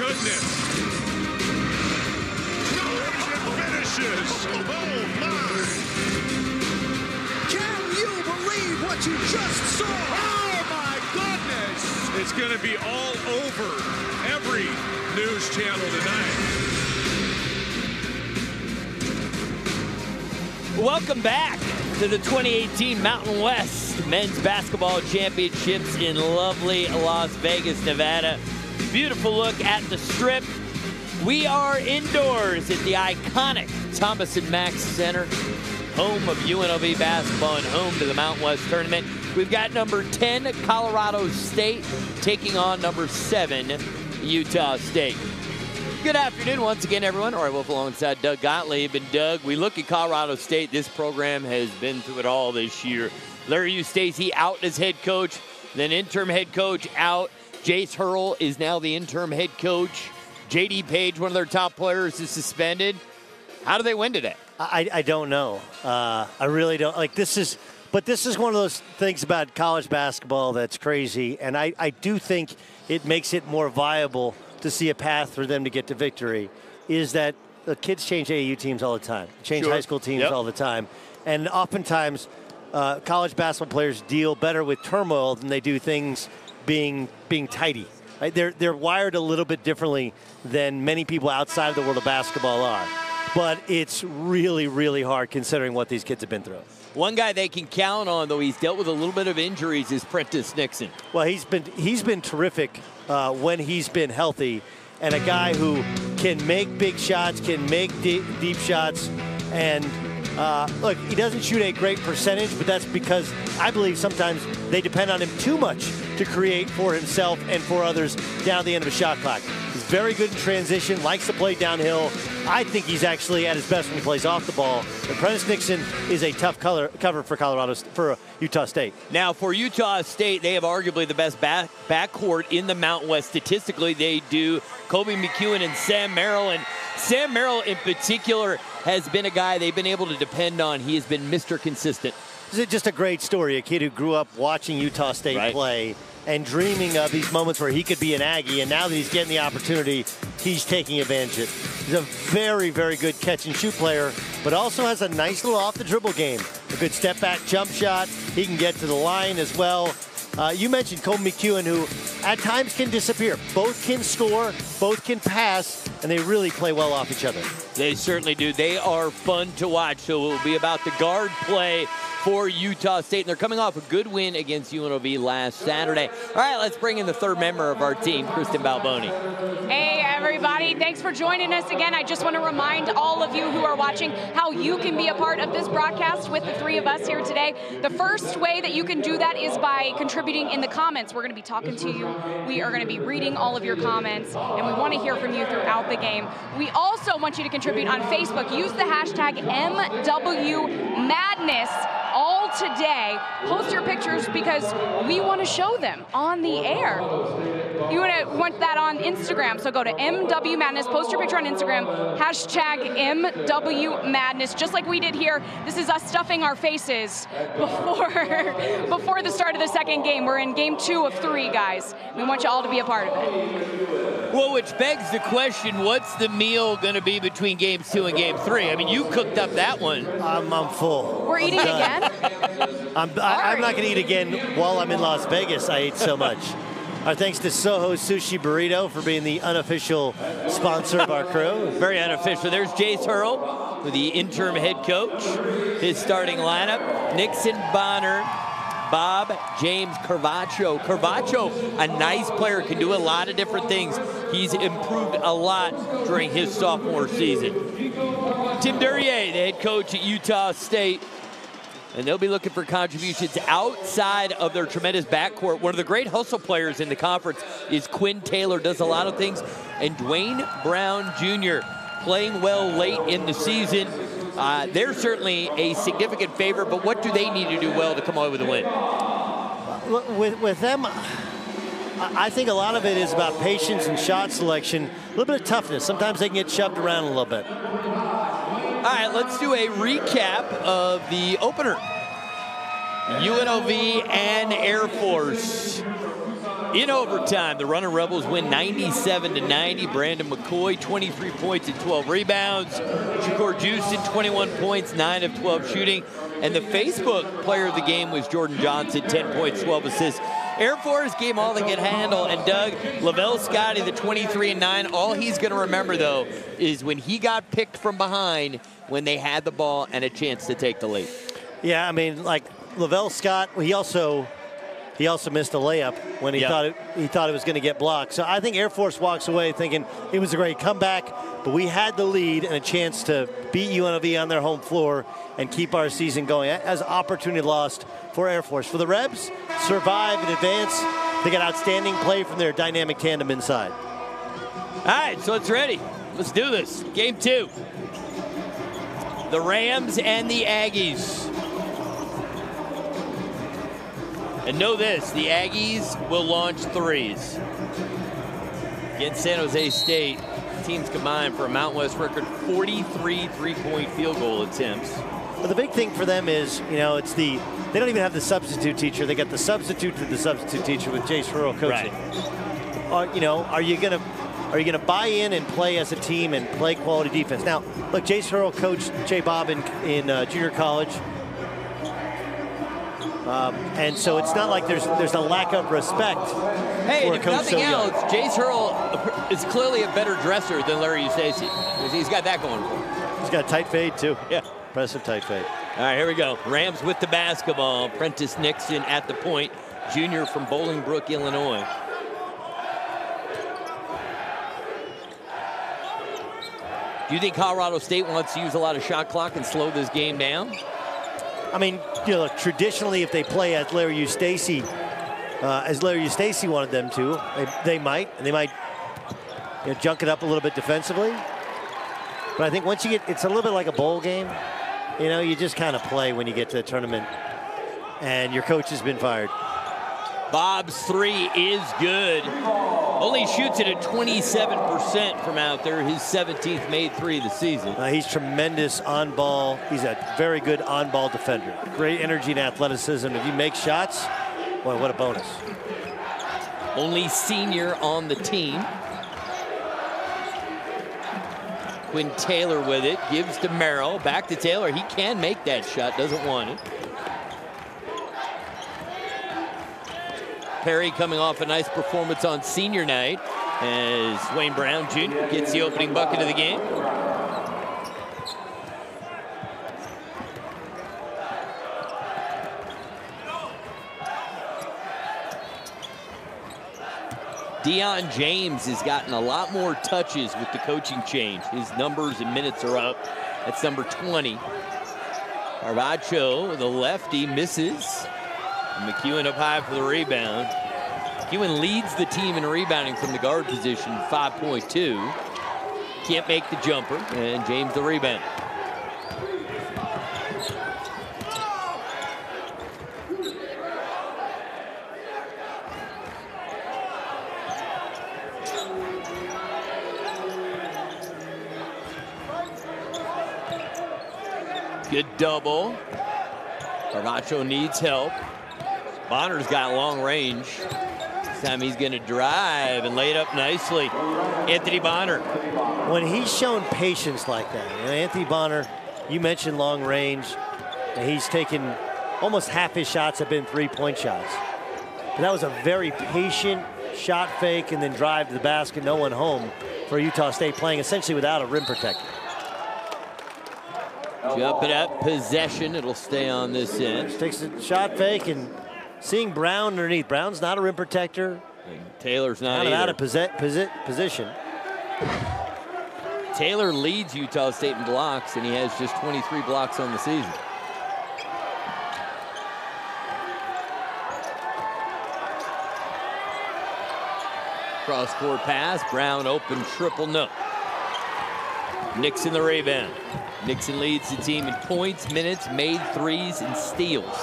goodness. Finishes. Oh, my. Can you believe what you just saw? Oh, my goodness. It's going to be all over every news channel tonight. Welcome back to the 2018 Mountain West Men's Basketball Championships in lovely Las Vegas, Nevada. Beautiful look at the Strip. We are indoors at the iconic Thomas & Mack Center, home of UNLV basketball and home to the Mountain West Tournament. We've got number 10, Colorado State, taking on number 7, Utah State. Good afternoon once again, everyone. Roy Wolf alongside Doug Gottlieb. And Doug, we look at Colorado State. This program has been through it all this year. Larry Eustachy out as head coach, then interim head coach out. Jace Hurl is now the interim head coach. J.D. Page, one of their top players, is suspended. How do they win today? I don't know. I really don't. Like, this is one of those things about college basketball that's crazy. And I do think it makes it more viable to see a path for them to get to victory, is that the kids change AAU teams all the time, change high school teams all the time. And oftentimes, college basketball players deal better with turmoil than they do things being tidy. Right? They're wired a little bit differently than many people outside of the world of basketball are. But it's really, really hard considering what these kids have been through. One guy they can count on, though he's dealt with a little bit of injuries, is Prentice Nixon. Well, he's been terrific when he's been healthy, and a guy who can make big shots, can make deep shots, and look, he doesn't shoot a great percentage, but that's because I believe sometimes they depend on him too much to create for himself and for others down the end of a shot clock. He's very good in transition, likes to play downhill. I think he's actually at his best when he plays off the ball. And Prentice Nixon is a tough cover for Utah State. Now, for Utah State, they have arguably the best backcourt in the Mountain West. Statistically, they do. Kobe McEwen and Sam Merrill. And Sam Merrill, in particular, has been a guy they've been able to depend on. He has been Mr. Consistent. This is just a great story. A kid who grew up watching Utah State play and dreaming of these moments where he could be an Aggie, and now that he's getting the opportunity, he's taking advantage of it. He's a very, very good catch-and-shoot player, but also has a nice little off-the-dribble game. A good step-back jump shot. He can get to the line as well. You mentioned Kobe McEwen, who at times can disappear. Both can score, both can pass, and they really play well off each other. They certainly do. They are fun to watch, so it will be about the guard play for Utah State. And they're coming off a good win against UNLV last Saturday. All right, let's bring in the third member of our team, Kristen Balboni. Hey, everybody. Thanks for joining us again. I just want to remind all of you who are watching how you can be a part of this broadcast with the three of us here today. The first way that you can do that is by contributing in the comments. We're going to be talking to you. We are going to be reading all of your comments, and we want to hear from you throughout the game. We also want you to contribute on Facebook. Use the hashtag MWMadness all today. Post your pictures because we want to show them on the air. You want that on Instagram, so go to MW Madness, post your picture on Instagram, hashtag MW Madness, just like we did here. This is us stuffing our faces before the start of the second game. We're in game 2 of 3, guys. We want you all to be a part of it. Well, which begs the question, what's the meal going to be between games 2 and game 3? I mean, you cooked up that one. I'm full. We're eating again? I'm not going to eat again while I'm in Las Vegas. I ate so much. Our thanks to Soho Sushi Burrito for being the unofficial sponsor of our crew. Very unofficial. There's Jace Hurl, the interim head coach. His starting lineup, Nixon, Bonner, Bob, James, Carvacho. Carvacho, a nice player, can do a lot of different things. He's improved a lot during his sophomore season. Tim Duryea, the head coach at Utah State. And they'll be looking for contributions outside of their tremendous backcourt. One of the great hustle players in the conference is Quinn Taylor, does a lot of things. And Dwayne Brown Jr. playing well late in the season. They're certainly a significant favorite, but what do they need to do well to come away with a win? With them, I think a lot of it is about patience and shot selection, a little bit of toughness. Sometimes they can get shoved around a little bit. All right, let's do a recap of the opener. UNLV and Air Force. In overtime, the Running Rebels win 97-90. Brandon McCoy, 23 points and 12 rebounds. Shakur Houston, 21 points, 9 of 12 shooting. And the Facebook player of the game was Jordan Johnson, 10 points, 12 assists. Air Force gave all they could handle. And Doug, Lavelle Scotty, the 23-9, all he's going to remember, though, is when he got picked from behind when they had the ball and a chance to take the lead. Yeah, I mean, like Lavelle Scott, he also missed a layup when he thought it was going to get blocked. So I think Air Force walks away thinking it was a great comeback, but we had the lead and a chance to beat UNLV on their home floor and keep our season going. As opportunity lost for Air Force. For the Rebs, survive and advance. They got outstanding play from their dynamic tandem inside. All right, so it's ready. Let's do this. Game 2. The Rams and the Aggies. And know this, the Aggies will launch threes. Against San Jose State, teams combined for a Mountain West record 43 three-point field goal attempts. But the big thing for them is, they don't even have the substitute teacher. They got the substitute to the substitute teacher with Jace Hurl coaching. Right. Are you gonna buy in and play as a team and play quality defense? Now, look, Jace Hurl coached Jay Bob in junior college. And so it's not like there's a lack of respect Hey, for a if coach nothing so young. else, Jace Hurl is clearly a better dresser than Larry Eustace. He's got that going for him. He's got a tight fade, too. Yeah. Impressive tight fade. All right, here we go. Rams with the basketball. Prentice Nixon at the point, junior from Bolingbrook, Illinois. Do you think Colorado State wants to use a lot of shot clock and slow this game down? I mean, look, traditionally, if they play as Larry Eustace wanted them to, they might junk it up a little bit defensively. But I think once you get, it's a little bit like a bowl game. You just kind of play when you get to the tournament, and your coach has been fired. Bob's three is good. Only shoots it at 27% from out there. His 17th made three of the season. He's tremendous on ball. He's a very good on ball defender. Great energy and athleticism. If you make shots, boy, what a bonus. Only senior on the team. Quinn Taylor with it, gives to Merrill, back to Taylor. He can make that shot, doesn't want it. Perry coming off a nice performance on senior night as Wayne Brown Jr. gets the opening bucket of the game. Deion James has gotten a lot more touches with the coaching change. His numbers and minutes are up. That's number 20. Carvacho, the lefty, misses. And McEwen up high for the rebound. McEwen leads the team in rebounding from the guard position, 5.2. Can't make the jumper, and James the rebound. Good double. Carvacho needs help. Bonner's got long range. This time he's going to drive and lay it up nicely. Anthony Bonner. When he's shown patience like that, Anthony Bonner, you mentioned long range, and he's taken almost half his shots have been three-point shots. But that was a very patient shot fake and then drive to the basket, no one home for Utah State, playing essentially without a rim protector. Jump it up, possession. It'll stay on this end. Just takes a shot fake and seeing Brown underneath. Brown's not a rim protector. And Taylor's not either. Out of position. Taylor leads Utah State in blocks, and he has just 23 blocks on the season. Cross-court pass. Brown open, triple no. Nixon the rebound. Nixon leads the team in points, minutes, made threes, and steals.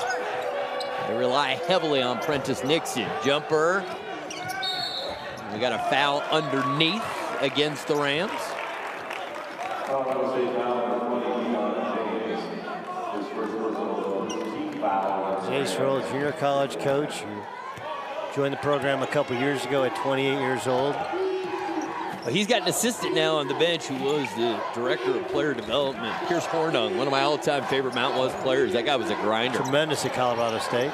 They rely heavily on Prentice Nixon. Jumper. We got a foul underneath against the Rams. Jace Hurl, junior college coach, who Joined the program a couple years ago at 28 years old. Well, he's got an assistant now on the bench who was the director of player development. Pierce Hornung, one of my all-time favorite Mountain West players. That guy was a grinder. Tremendous at Colorado State.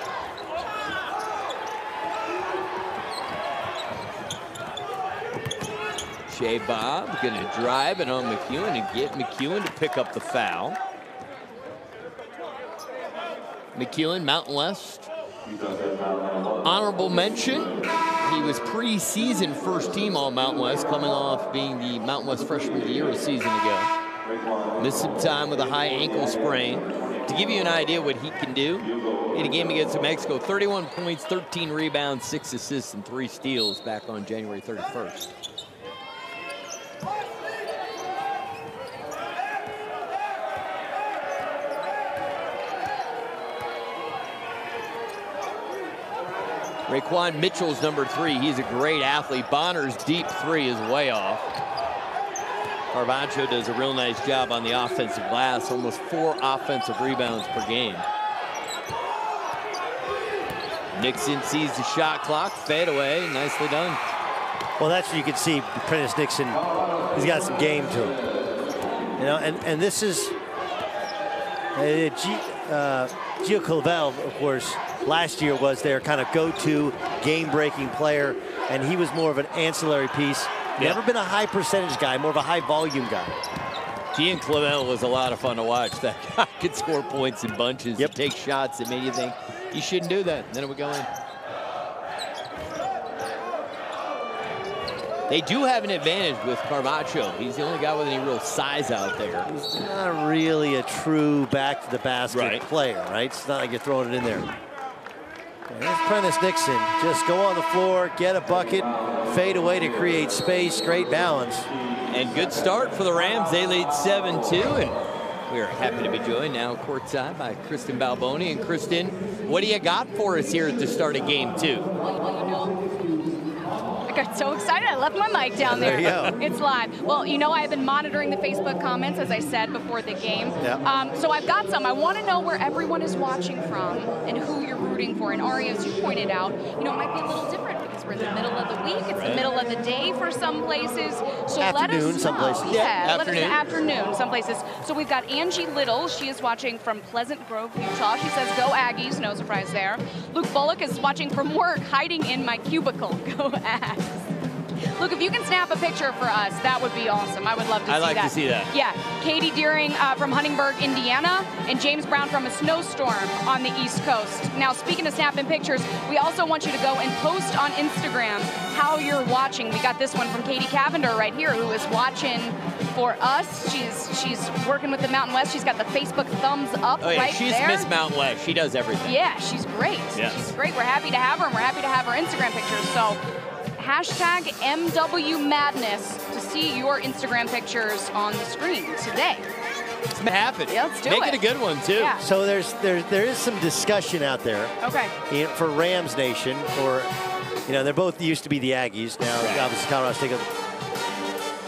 Shea Bob going to drive it on McEwen and get McEwen to pick up the foul. McEwen, Mountain West. Honorable mention. He was preseason first team all Mountain West, coming off being the Mountain West Freshman of the Year a season ago. Missed some time with a high ankle sprain. To give you an idea what he can do, in a game against New Mexico, 31 points, 13 rebounds, 6 assists, and 3 steals back on January 31st. Raekwon Mitchell's number 3. He's a great athlete. Bonner's deep 3 is way off. Carvaggio does a real nice job on the offensive glass. Almost 4 offensive rebounds per game. Nixon sees the shot clock. Fade away. Nicely done. Well, that's what you can see. Prentice Nixon, he's got some game to him. You know, and this is Gio Clavel, of course, last year was their kind of go-to game-breaking player, and he was more of an ancillary piece. Never been a high percentage guy, more of a high volume guy. Gian Clement was a lot of fun to watch. That guy could score points in bunches and take shots that made you think you shouldn't do that. Then it would go in. They do have an advantage with Carvaggio. He's the only guy with any real size out there. He's not really a true back-to-the-basket player, right? It's not like you're throwing it in there. There's Prentice Nixon. Just go on the floor, get a bucket, fade away to create space. Great balance. And good start for the Rams. They lead 7-2, and we are happy to be joined now courtside by Kristen Balboni. And Kristen, what do you got for us here at the start of game 2? I got so excited, I left my mic down there. There you go. It's live. Well, you know, I've been monitoring the Facebook comments, as I said before the game. So I've got some. I want to know where everyone is watching from and who you're rooting for. And Ari, as you pointed out, you know, it might be a little different because we're in the middle of the week. It's the middle of the day for some places. So let us know. Some places. Afternoon, some places. So we've got Angie Little. She is watching from Pleasant Grove, Utah. She says, go Aggies. No surprise there. Luke Bullock is watching from work, hiding in my cubicle. Go Aggies. Luke, if you can snap a picture for us, that would be awesome. I would love to see that. I'd like to see that. Yeah. Katie Deering from Huntingburg, Indiana, and James Brown from a snowstorm on the East Coast. Now, speaking of snapping pictures, we also want you to go and post on Instagram how you're watching. We got this one from Katie Cavender right here, who is watching for us. She's working with the Mountain West. She's got the Facebook thumbs up right she's there. Miss Mountain West. She does everything. Yeah, she's great. Yes. She's great. We're happy to have her, and we're happy to have her Instagram pictures. So hashtag MW Madness to see your Instagram pictures on the screen today. It's happen. Yeah, let's do Make it. it a good one, too. Yeah. So there is some discussion out there. Okay. You know, for Rams Nation, or you know, they're both used to be the Aggies now. Obviously, Colorado State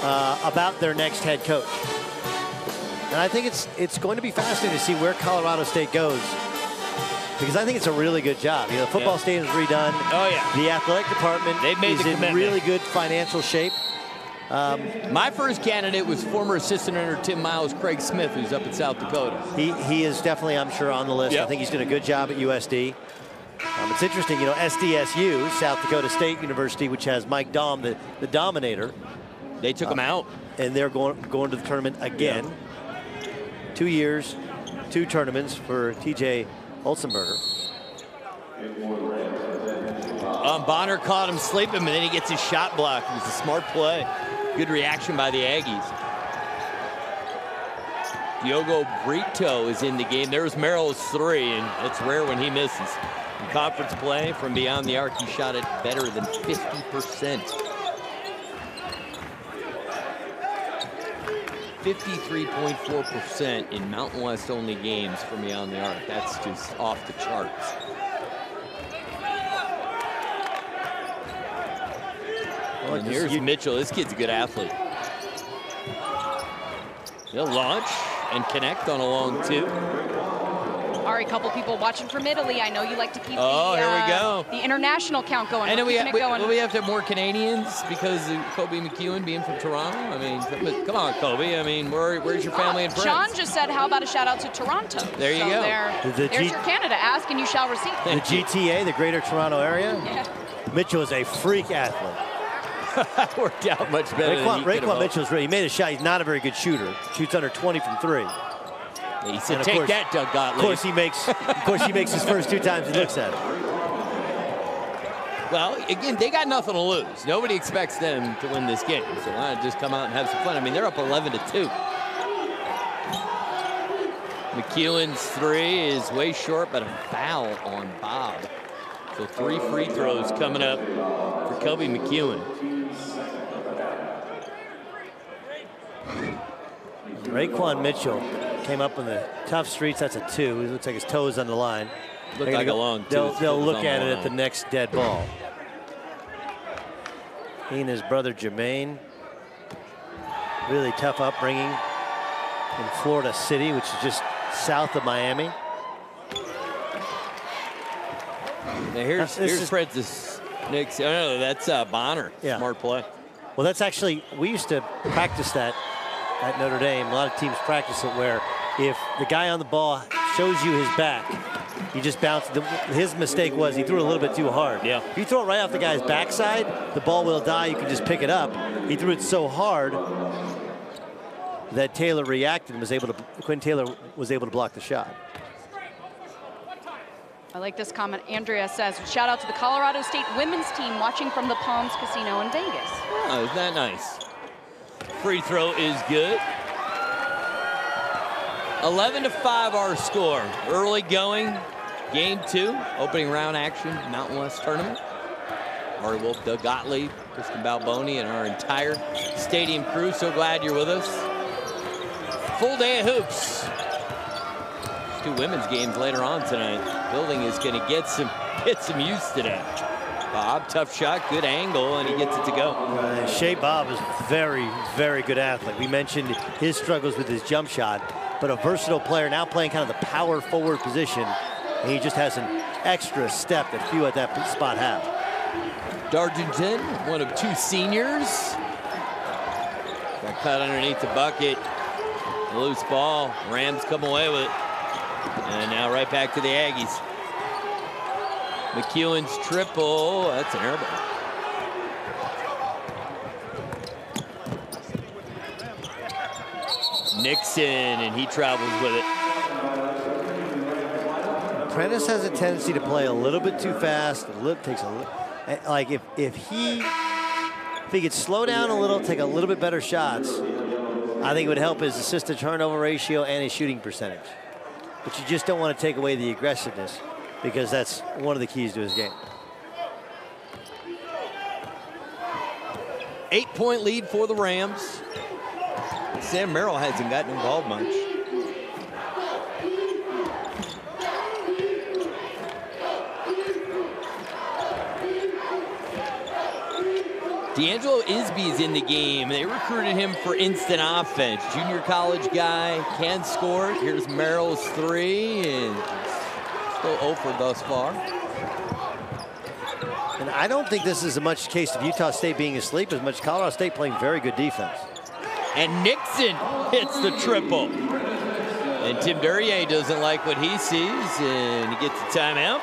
about their next head coach, and I think it's going to be fascinating to see where Colorado State goes. Because I think it's a really good job. You know, the football stadium's redone. Oh, yeah. The athletic department is in really good financial shape. My first candidate was former assistant under Tim Miles, Craig Smith, who's up in South Dakota. He is definitely, I'm sure, on the list. I think he's doing a good job at USD. It's interesting, you know, SDSU, South Dakota State University, which has Mike Daum, the Dominator. They took him out. And they're going to the tournament again. 2 years, 2 tournaments for TJ Olsenberger. Bonner caught him sleeping, but then he gets his shot blocked. It was a smart play. Good reaction by the Aggies. Diogo Brito is in the game. There's Merrill's 3, and it's rare when he misses. In conference play from beyond the arc, he shot it better than 50%. 53.4% in Mountain West only games from beyond the arc. That's just off the charts. And here's Mitchell. This kid's a good athlete. He'll launch and connect on a long 2. Ari, Sorry, a couple people watching from Italy. I know you like to keep here we go. The international count going. And then we have going. to have more Canadians because of Kobe McEwen being from Toronto. I mean, come on, Kobe. I mean, where's your family and friends? Sean just said, how about a shout out to Toronto? There you go. There's your Canada. Ask and you shall receive. The GTA, the Greater Toronto Area. Yeah. Mitchell is a freak athlete. That worked out much better. Raekwon Mitchell's ready. He made a shot. He's not a very good shooter. Shoots under 20 from 3. He said, "Take that, Doug Gottlieb." Of course, he makes his first 2 times he looks at it. Well, again, they got nothing to lose. Nobody expects them to win this game, so why not just come out and have some fun? I mean, they're up 11-2. McEwen's 3 is way short, but a foul on Bob. So 3 free throws coming up for Kobe McEwen. Raekwon Mitchell came up in the tough streets. That's a 2. He looks like his toes on the line. Looked like a long 2. They'll look at it at the next dead ball. He and his brother Jermaine, really tough upbringing in Florida City, which is just south of Miami. Now here's Francis Nix. Oh, no, that's Bonner. Yeah. Smart play. Well, that's actually, we used to practice that at Notre Dame. A lot of teams practice it where if the guy on the ball shows you his back, you just bounce. His mistake was he threw it a little bit too hard. Yeah. If you throw it right off the guy's backside, the ball will die. You can just pick it up. He threw it so hard that Taylor reacted and Quinn Taylor was able to block the shot. I like this comment. Andrea says, shout out to the Colorado State women's team watching from the Palms Casino in Vegas. Oh, isn't that nice? Free throw is good. 11-5 our score. Early going. Game 2. Opening round action. Mountain West tournament. Ari Wolf, Doug Gottlieb, Kristen Balboni, and our entire stadium crew. So glad you're with us. Full day of hoops. 2 women's games later on tonight. Building is going to get some use today. Bob, tough shot, good angle, and he gets it to go. Shea Bob is very, very good athlete. We mentioned his struggles with his jump shot, but a versatile player now playing kind of the power forward position. And he just has an extra step that few at that spot have. Dargington, one of 2 seniors. Got cut underneath the bucket. A loose ball. Rams come away with it. And now right back to the Aggies. McEwen's triple. That's an air ball. Nixon, and he travels with it. Prentice has a tendency to play a little bit too fast. Like if he could slow down a little, take a little bit better shots, I think it would help his assist to turnover ratio and his shooting percentage. But you just don't want to take away the aggressiveness, because that's one of the keys to his game. 8-point lead for the Rams. Sam Merrill hasn't gotten involved much. D'Angelo Isby is in the game. They recruited him for instant offense. Junior college guy, can score. Here's Merrill's 3, and still 0 for thus far. And I don't think this is as much case of Utah State being asleep as much Colorado State playing very good defense. And Nixon hits the triple. And Tim Duryea doesn't like what he sees, and he gets a timeout.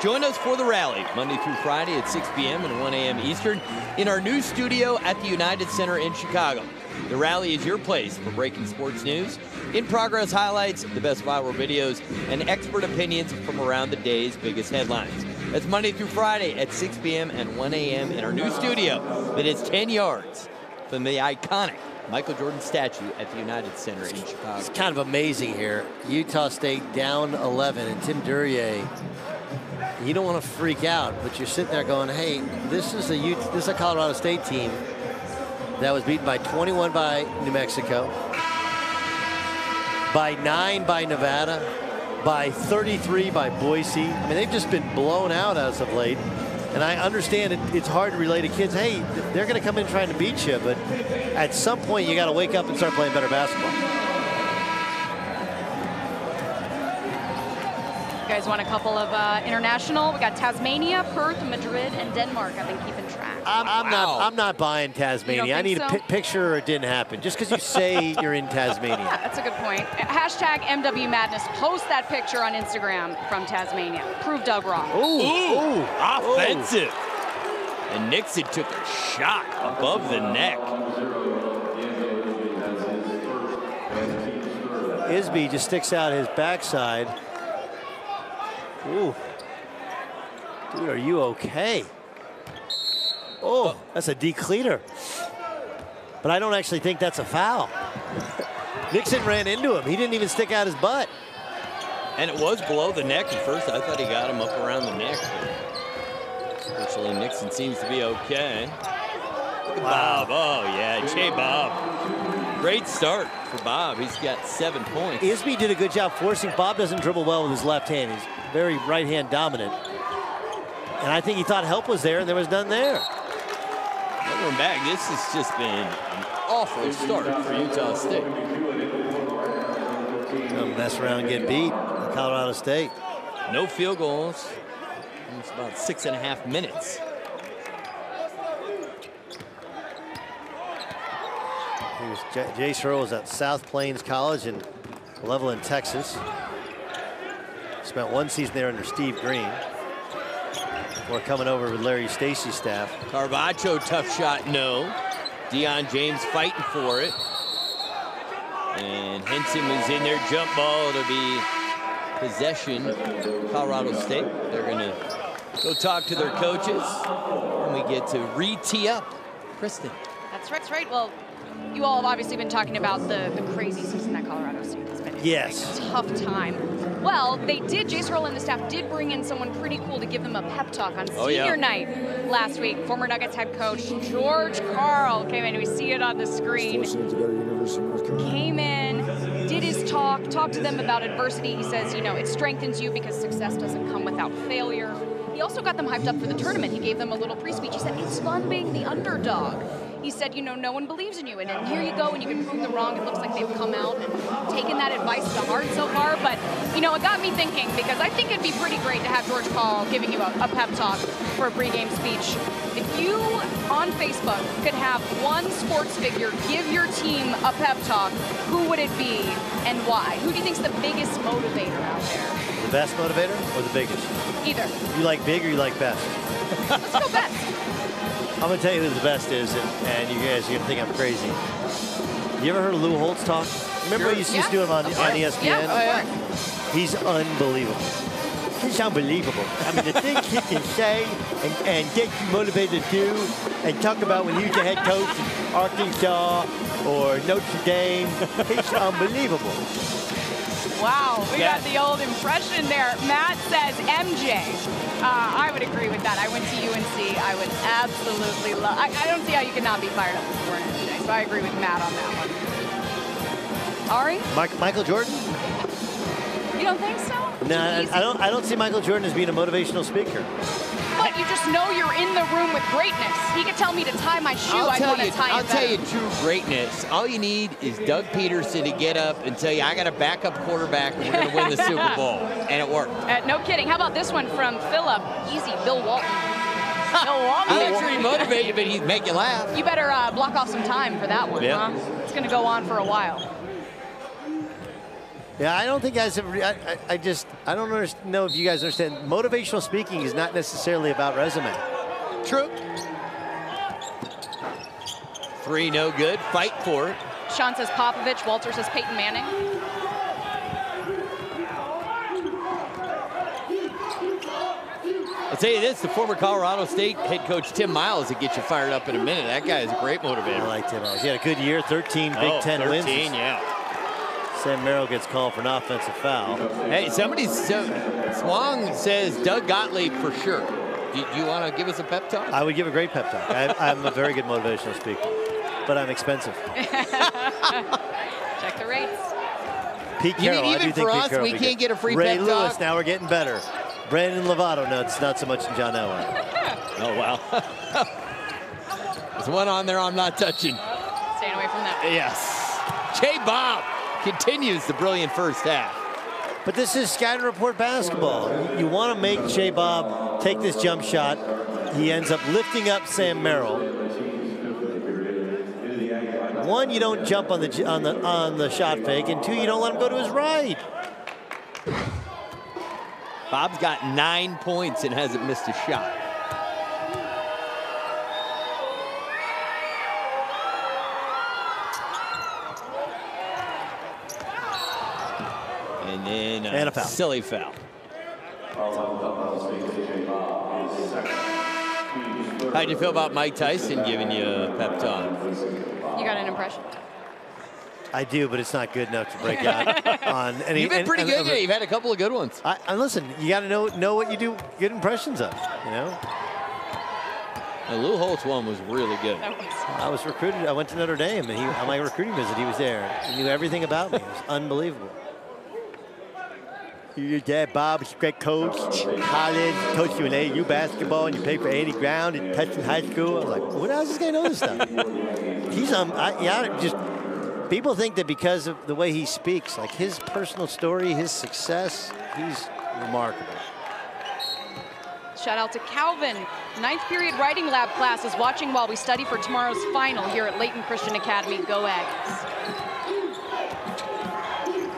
Join us for the rally, Monday through Friday at 6 p.m. and 1 a.m. Eastern in our new studio at the United Center in Chicago. The rally is your place for breaking sports news, in-progress highlights, the best viral videos, and expert opinions from around the day's biggest headlines. That's Monday through Friday at 6 p.m. and 1 a.m. in our new studio that is 10 yards from the iconic Michael Jordan statue at the United Center in Chicago. It's kind of amazing here. Utah State down 11, and Tim Duryea, you don't want to freak out, but you're sitting there going, hey, this is a Colorado State team that was beaten by 21 by New Mexico, by 9 by Nevada, by 33 by Boise. I mean, they've just been blown out as of late. And I understand it's hard to relay to kids, hey, they're going to come in trying to beat you, but at some point you got to wake up and start playing better basketball. guys want a couple of international? We got Tasmania, Perth, Madrid, and Denmark. I've been keeping track. I'm not buying Tasmania. I need a picture or it didn't happen. Just because you say you're in Tasmania. That's a good point. Hashtag MW Madness. Post that picture on Instagram from Tasmania. Prove Doug wrong. Ooh, offensive. And Nixon took a shot above the neck. Isby just sticks out his backside. Ooh. Dude, are you okay? Oh, that's a decleater. But I don't actually think that's a foul. Nixon ran into him. He didn't even stick out his butt. And it was below the neck at first. I thought he got him up around the neck. Fortunately, Nixon seems to be okay. Look at Bob. Oh, yeah, Jay Bob. Great start for Bob. He's got 7 points. Isby did a good job forcing. Bob doesn't dribble well with his left hand. He's very right-hand dominant. And I think he thought help was there, and there was none there. Looking back, this has just been an awful start for Utah State. Don't mess around and get beat by Colorado State. No field goals. It's about 6.5 minutes. Jace Earl was at South Plains College in Levelland, Texas. Spent one season there under Steve Green before coming over with Larry Stacey's staff. Carvacho, tough shot, no. Deion James fighting for it. And Henson was in there, jump ball. It'll be possession, Colorado State. They're gonna go talk to their coaches. And we get to re-tee up Kristen. That's right. Well, you all have obviously been talking about the crazy season that Colorado State has been in. Yes. It's a tough time. Well, Jace Earl and the staff did bring in someone pretty cool to give them a pep talk on senior night last week. Former Nuggets head coach George Karl came in. We see it on the screen. Came in, did his talked to them about adversity. He says, you know, it strengthens you because success doesn't come without failure. He also got them hyped up for the tournament. He gave them a little pre-speech. He said, it's fun being the underdog. He said, you know, no one believes in you. And then here you go, and you can prove them wrong. It looks like they've come out and taken that advice to heart so far. But, you know, it got me thinking, because I think it'd be pretty great to have George Karl giving you a pep talk for a pregame speech. If you, on Facebook, could have one sports figure give your team a pep talk, who would it be and why? Who do you think's the biggest motivator out there? The best motivator or the biggest? Either. You like big or you like best? Let's go best. I'm going to tell you who the best is, and you guys are going to think I'm crazy. You ever heard of Lou Holtz talk? Remember when you used to do him on ESPN? Yeah. He's unbelievable. He's unbelievable. I mean, the things he can say and get you motivated to do and talk about when he was the head coach in Arkansas or Notre Dame. He's unbelievable. Wow, we got the old impression there. Matt says MJ. I would agree with that. I went to UNC. I would absolutely love. I don't see how you could not be fired up for an MJ. So I agree with Matt on that one. Ari? Michael Jordan? You don't think so? No, I don't see Michael Jordan as being a motivational speaker. But you just know you're in the room with greatness. He could tell me to tie my shoe. I'd want to tie it. I'll tell you true greatness. All you need is Doug Peterson to get up and tell you, I got a backup quarterback and we're going to win the Super Bowl. And it worked. No kidding. How about this one from Philip? Easy, Bill Walton. Bill Walton. I'm not sure he'd motivate you, but he'd make you laugh. You better block off some time for that one, huh? It's going to go on for a while. Yeah, I don't think guys have, I don't know if you guys understand. Motivational speaking is not necessarily about resume. True. 3, no good. Fight for it. Sean says Popovich. Walter says Peyton Manning. I'll tell you this, the former Colorado State head coach Tim Miles will get you fired up in a minute. That guy is a great motivator. I like Tim Miles. He had a good year, 13 Big Ten wins. 13, yeah. Sam Merrill gets called for an offensive foul. Hey, Swang says Doug Gottlieb for sure. Do you want to give us a pep talk? I would give a great pep talk. I'm a very good motivational speaker, but I'm expensive. Check the rates. Pete Carroll, I do think for Pete us, Carroll we can't get a free Ray pep Lewis, talk. now we're getting better. Brandon Lovato, no, it's not so much in John Elway. Oh, wow. There's one on there I'm not touching. Staying away from that. Yes. Jay Bob continues the brilliant first half. But this is scouting report basketball. You want to make Shea Bob take this jump shot. He ends up lifting up Sam Merrill. One, you don't jump on the shot fake, and two, you don't let him go to his right. Bob's got 9 points and hasn't missed a shot. And then a foul. Silly foul. How'd you feel about Mike Tyson giving you a pep talk? You got an impression? I do, but it's not good enough to break out on any. You've been pretty good. Yeah, you've had a couple of good ones. And listen, you got to know what you do good impressions of. You know. And Lou Holt's one was really good. I was recruited. I went to Notre Dame, and on my recruiting visit, he was there. He knew everything about me. It was unbelievable. Your dad, Bob, is a great coach. College, coached you in AU basketball, and you played for 80 Ground at Preston High School. I was like, what else is this guy know this stuff? He's just people think that because of the way he speaks, like his personal story, his success, he's remarkable. Shout out to Calvin. 9th period writing lab class is watching while we study for tomorrow's final here at Layton Christian Academy. Go Aggies.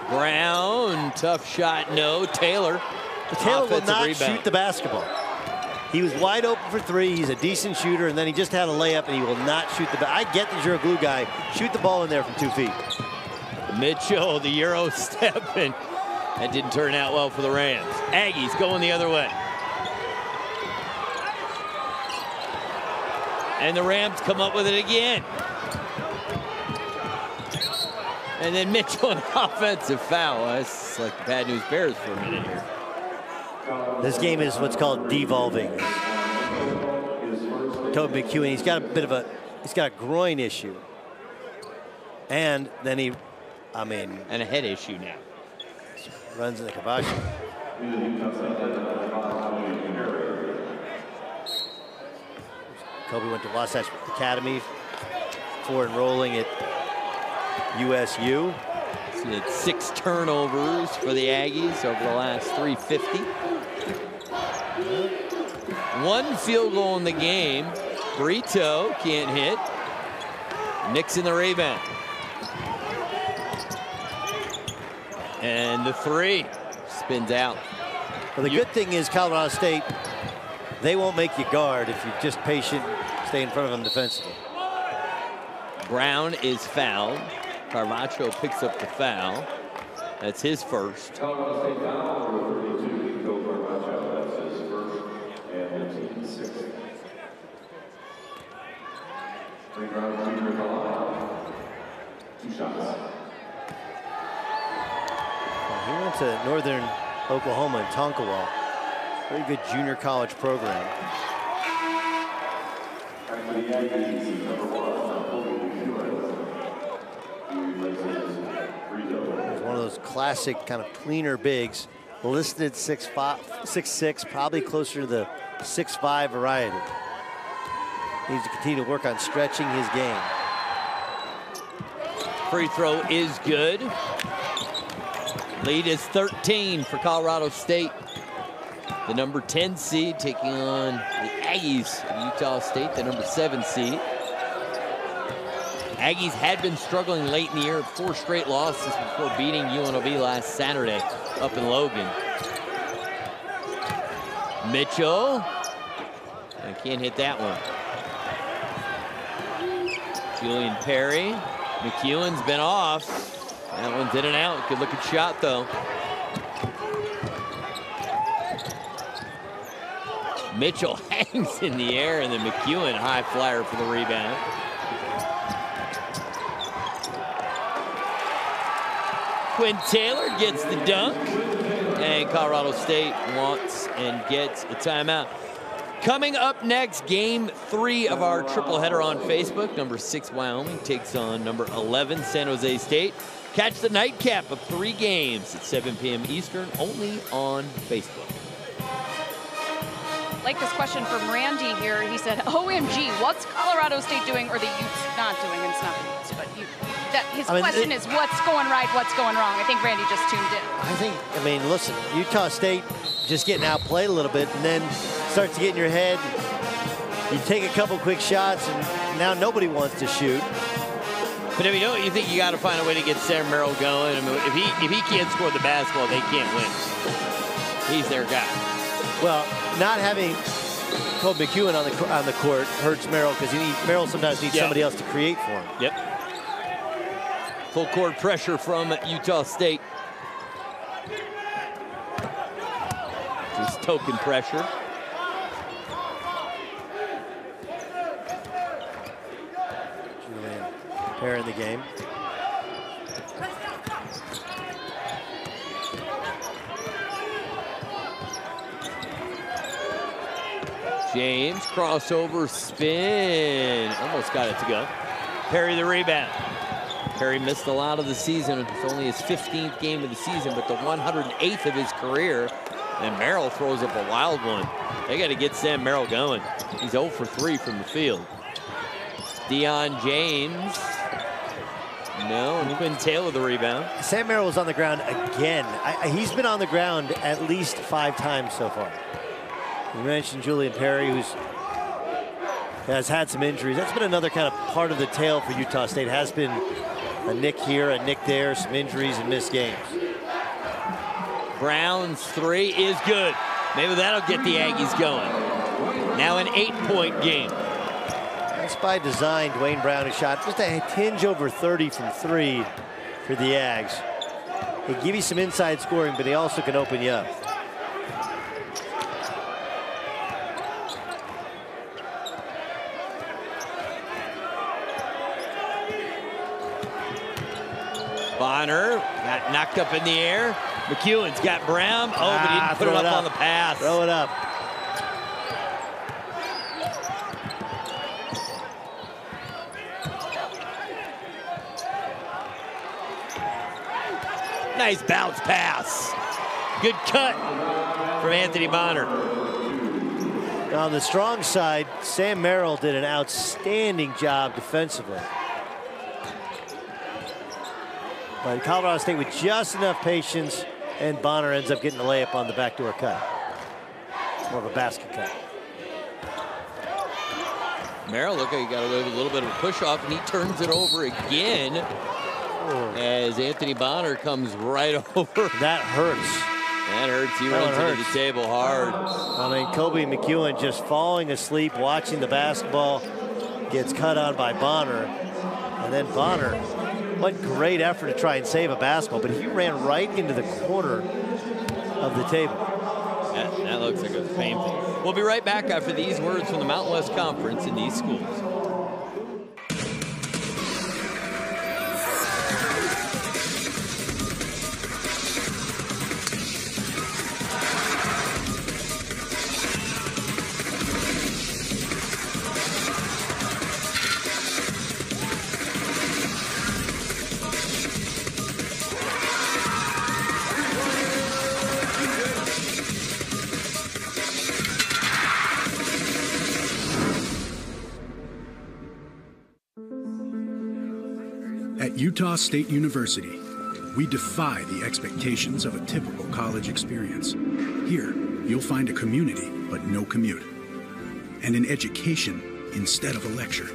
Brown, tough shot, no. Taylor will not shoot the basketball. He was wide open for three. He's a decent shooter, and then he just had a layup, and he will not shoot the ball. I get that you're a glue guy. Shoot the ball in there from 2 feet. Mitchell, the Euro step, and that didn't turn out well for the Rams. Aggies going the other way. And the Rams come up with it again. And then Mitchell, an offensive foul. That's like the Bad News Bears for a minute here. This game is what's called devolving. Toby McEwen, he's got a groin issue. And then and a head issue now. Runs in the kibosh. Kobe went to Wasatch Academy before enrolling at USU. So he had 6 turnovers for the Aggies over the last 350. 1 field goal in the game. Brito can't hit. Nixon the rebound. And the 3 spins out. Well, the good thing is Colorado State, they won't make you guard if you're just patient, stay in front of them defensively. Brown is fouled. Carvacho picks up the foul. That's his first. He went to Northern Oklahoma in Tonkawa. Very good junior college program. He's one of those classic kind of tweener bigs, listed 6'6", probably closer to the 6'5" variety. Needs to continue to work on stretching his game. Free throw is good. Lead is 13 for Colorado State. The number 10 seed taking on the Aggies of Utah State, the number 7 seed. Aggies had been struggling late in the year, 4 straight losses before beating UNLV last Saturday up in Logan. Mitchell, I can't hit that one. Julian Perry, McEwen's been off. That one's in and out. Good looking shot though. Mitchell hangs in the air, and then McEwen high flyer for the rebound. Quinn Taylor gets the dunk, and Colorado State wants and gets a timeout. Coming up next, game 3 of our triple header on Facebook. Number 6 Wyoming takes on number 11 San Jose State. Catch the nightcap of 3 games at 7 p.m. Eastern, only on Facebook. like this question from Randy here. He said, OMG, what's Colorado State doing or the Utes not doing? And it's not the Utes, but his question is what's going right, what's going wrong. I think Randy just tuned in. I mean, listen, Utah State just getting outplayed a little bit and then starts to get in your head. You take a couple quick shots and now nobody wants to shoot. But if you don't, you think you got to find a way to get Sam Merrill going. I mean, if he can't score the basketball, they can't win. He's their guy. Well, not having Kobe McEwen on the court hurts Merrill because Merrill sometimes needs somebody else to create for him. Yep. Full court pressure from Utah State. Just token pressure. Julian Perry in the game. James, crossover, spin. Almost got it to go. Perry the rebound. Perry missed a lot of the season. It's only his 15th game of the season, but the 108th of his career. And Merrill throws up a wild one. They got to get Sam Merrill going. He's 0 for 3 from the field. Deion James. No, and Quinn Taylor the rebound. Sam Merrill was on the ground again. He's been on the ground at least 5 times so far. You mentioned Julian Perry, has had some injuries. That's been another kind of part of the tale for Utah State. Has been a nick here, a nick there, some injuries and missed games. Brown's 3 is good. Maybe that'll get the Aggies going. Now an 8-point game. That's by design. Dwayne Brown has shot just a tinge over 30 from 3 for the Ags. They give you some inside scoring, but he also can open you up. Bonner got knocked up in the air. McEwen's got Brown. Oh, but he didn't put it up on the pass. Throw it up. Nice bounce pass. Good cut from Anthony Bonner. On the strong side, Sam Merrill did an outstanding job defensively. But Colorado State with just enough patience, and Bonner ends up getting the layup on the backdoor cut. More of a basket cut. Merrill, look, he got away with a little bit of a push-off, and he turns it over again as Anthony Bonner comes right over. That hurts. That hurts. He runs into the table hard. I mean, Kobe McEwen just falling asleep, watching the basketball, gets cut on by Bonner. And then Bonner, what great effort to try and save a basketball, but he ran right into the corner of the table. That looks like it was painful. We'll be right back after these words from the Mountain West Conference in these schools. At Utah State University, we defy the expectations of a typical college experience. Here, you'll find a community, but no commute. And an education instead of a lecture.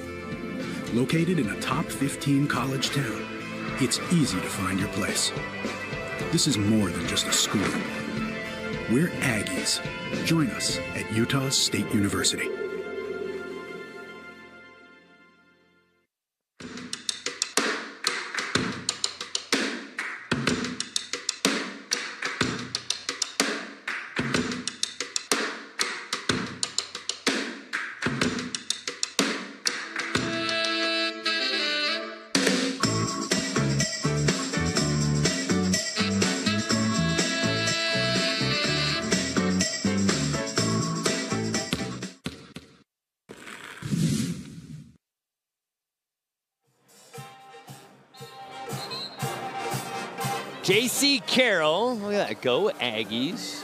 Located in a top 15 college town, it's easy to find your place. This is more than just a school. We're Aggies. Join us at Utah State University. J.C. Carroll, look at that, go Aggies.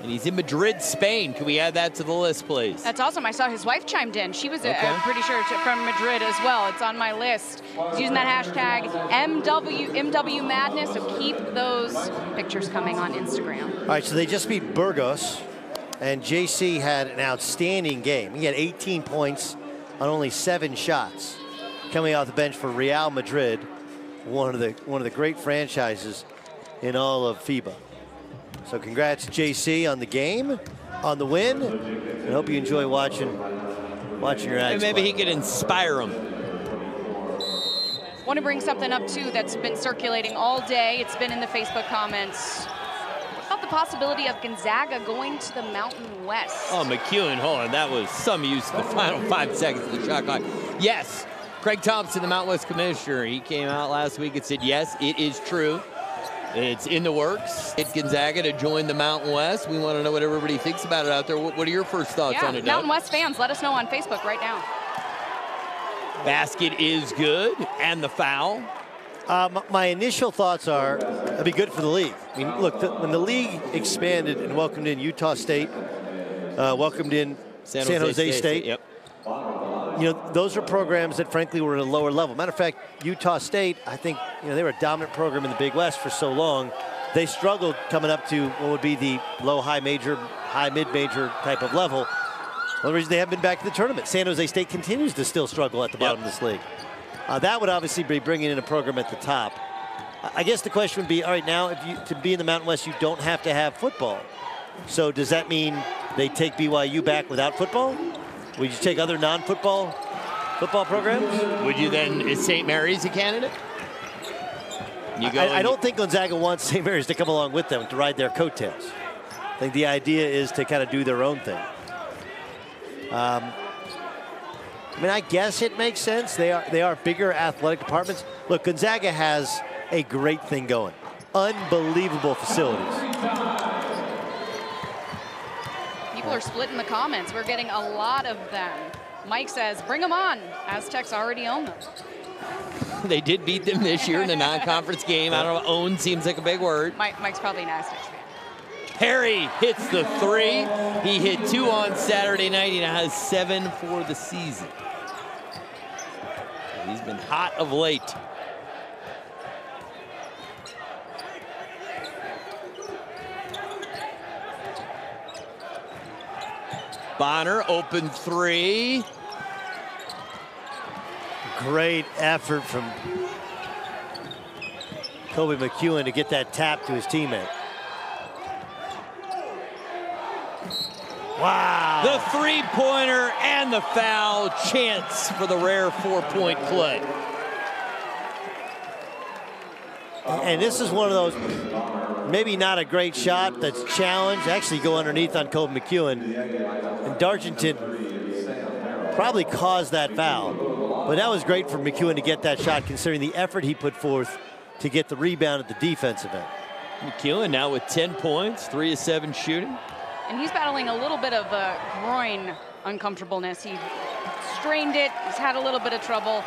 And he's in Madrid, Spain. Can we add that to the list, please? That's awesome. I saw his wife chimed in. She was, I'm pretty sure, from Madrid as well. It's on my list. He's using that hashtag MW Madness, so keep those pictures coming on Instagram. All right, so they just beat Burgos, and JC had an outstanding game. He had 18 points on only 7 shots, coming off the bench for Real Madrid, one of the great franchises in all of FIBA. So congrats, JC, on the game, on the win, and hope you enjoy watching your Ags. And maybe he could inspire them. Want to bring something up too that's been circulating all day. It's been in the Facebook comments. What about the possibility of Gonzaga going to the Mountain West? Oh, McEwen, hold on. That was some use of the final 5 seconds of the shot clock. Yes, Craig Thompson, the Mountain West commissioner, he came out last week and said, yes, it is true. It's in the works. Get Gonzaga to join the Mountain West. We want to know what everybody thinks about it out there. What are your first thoughts on it, Doug? Mountain West fans, let us know on Facebook right now. Basket is good, and the foul. My initial thoughts are it'd be good for the league. I mean, look, when the league expanded and welcomed in Utah State, welcomed in San Jose State. Yep. You know, those are programs that frankly were at a lower level. Matter of fact, Utah State, I think, you know, they were a dominant program in the Big West for so long. They struggled coming up to what would be the low, high major, high mid-major type of level. One reason they haven't been back to the tournament. San Jose State continues to still struggle at the bottom of this league. That would obviously be bringing in a program at the top. I guess the question would be, all right, now to be in the Mountain West, you don't have to have football. So does that mean they take BYU back without football? Would you take other non-football programs? Would you then, is St. Mary's a candidate? I don't think Gonzaga wants St. Mary's to come along with them to ride their coattails. I think the idea is to kind of do their own thing. I mean, I guess it makes sense. They are bigger athletic departments. Look, Gonzaga has a great thing going. Unbelievable facilities. People are splitting the comments. We're getting a lot of them. Mike says, bring them on. Aztecs already own them. They did beat them this year in a non-conference game. I don't know, own seems like a big word. Mike's probably an Aztecs fan. Perry hits the 3. He hit 2 on Saturday night. He now has 7 for the season. He's been hot of late. Bonner, open 3. Great effort from Kobe McEwen to get that tap to his teammate. Wow. The 3-pointer and the foul. Chance for the rare 4-point play. And this is one of those, maybe not a great shot that's challenged. Actually go underneath on Kobe McEwen. And Dargington probably caused that foul. But that was great for McEwen to get that shot, considering the effort he put forth to get the rebound at the defensive end. McEwen now with 10 points, 3 of 7 shooting. And he's battling a little bit of groin uncomfortableness. He strained it. He's had a little bit of trouble.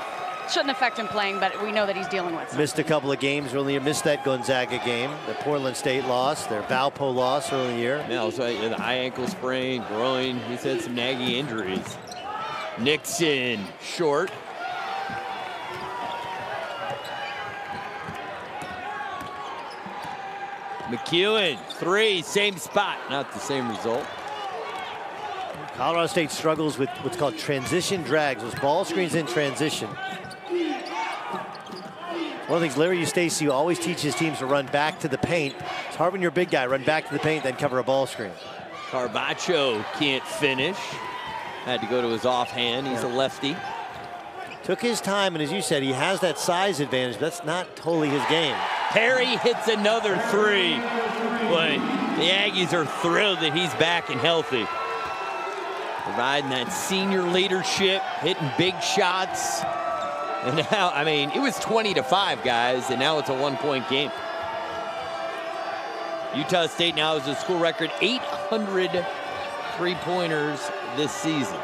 Shouldn't affect him playing, but we know that he's dealing with it. Missed a couple of games earlier. Missed that Gonzaga game. The Portland State loss. Their Valpo loss early in the year. Yeah, also the high ankle sprain, groin. He's had some nagging injuries. Nixon short. McEwen, 3, same spot, not the same result. Colorado State struggles with what's called transition drags, those ball screens in transition. One of the things Larry Eustace always teaches teams to run back to the paint. It's hard when you're a big guy, run back to the paint, then cover a ball screen. Carbacho can't finish. Had to go to his offhand, he's a lefty. Took his time, and as you said, he has that size advantage, but that's not totally his game. Perry hits another 3. Boy, the Aggies are thrilled that he's back and healthy. Providing that senior leadership, hitting big shots. And now, I mean, it was 20-5, guys, and now it's a 1-point game. Utah State now has a school record 800 3-pointers this season.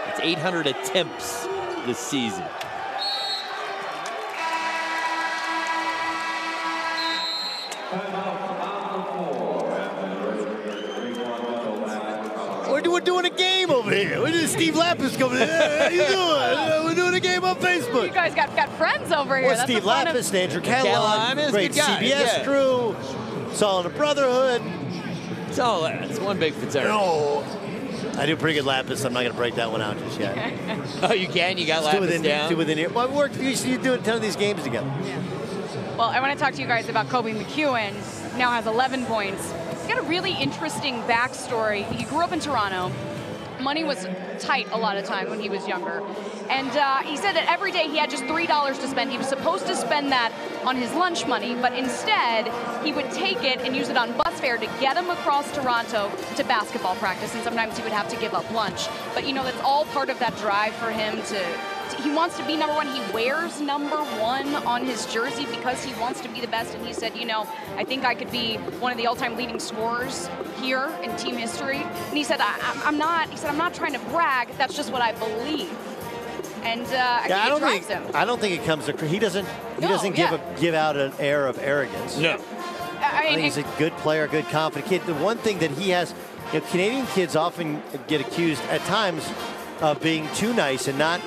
It's 800 attempts this season. Steve Lapis coming in. Hey, how you doing? We're doing a game on Facebook. You guys got friends over here. Well, That's Steve the fun Lapis, of... Andrew Kellogg, Kellogg, great CBS crew. Saw in a Brotherhood. It's all it's one big fraternity. No. I do pretty good Lapis. I'm not going to break that one out just yet. Oh, you can? You got Lapis down? Do within here. Well, we worked. You do a ton of these games together. Yeah. Well, I want to talk to you guys about Kobe McEwen. Now has 11 points. He's got a really interesting backstory. He grew up in Toronto. Money was tight a lot of time when he was younger. And he said that every day he had just $3 to spend. He was supposed to spend that on his lunch money, but instead he would take it and use it on bus fare to get him across Toronto to basketball practice, and sometimes he would have to give up lunch. But you know, that's all part of that drive for him he wants to be number one. He wears number one on his jersey because he wants to be the best. And he said, you know, I think I could be one of the all-time leading scorers here in team history. And he said, I'm not trying to brag. That's just what I believe. And I think it drives him. I don't think it comes to. He doesn't give out an air of arrogance. No. I think he's a good player, a good, confident kid. The one thing that he has, you know, Canadian kids often get accused at times of being too nice and not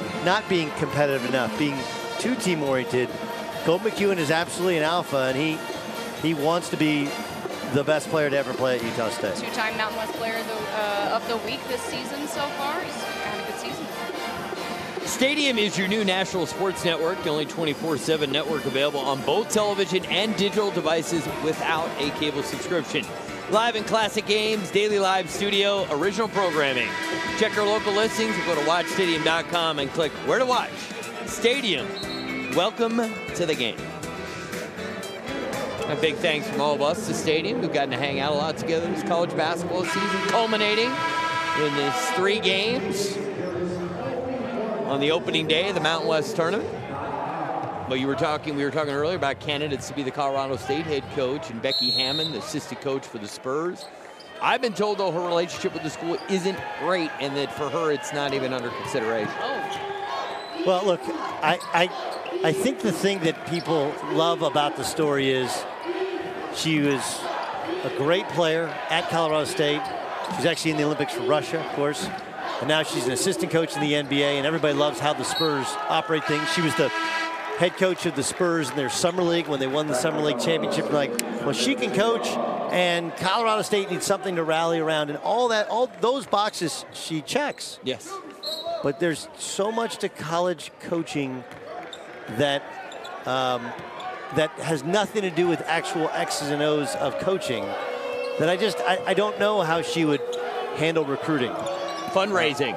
being competitive enough, being too team-oriented. Kobe McEwen is absolutely an alpha, and he wants to be the best player to ever play at Utah State. Two-time Mountain West Player of the Week this season so far. He's had a good season. Stadium is your new national sports network, the only 24/7 network available on both television and digital devices without a cable subscription. Live and classic games, daily live studio, original programming. Check our local listings or go to watchstadium.com and click where to watch. Stadium, welcome to the game. A big thanks from all of us to Stadium. We've gotten to hang out a lot together this college basketball season, culminating in these 3 games on the opening day of the Mountain West tournament. But we were talking earlier about candidates to be the Colorado State head coach, and Becky Hammond, the assistant coach for the Spurs. I've been told, though, her relationship with the school isn't great, and that for her, it's not even under consideration. Oh. Well, look, I think the thing that people love about the story is she was a great player at Colorado State. She's actually in the Olympics for Russia, of course. And now she's an assistant coach in the NBA, and everybody loves how the Spurs operate things. She was the head coach of the Spurs in their summer league when they won the summer league championship. Like, well, she can coach, and Colorado State needs something to rally around, and all those boxes she checks. Yes. But there's so much to college coaching that that has nothing to do with actual X's and O's of coaching that I don't know how she would handle recruiting. Fundraising.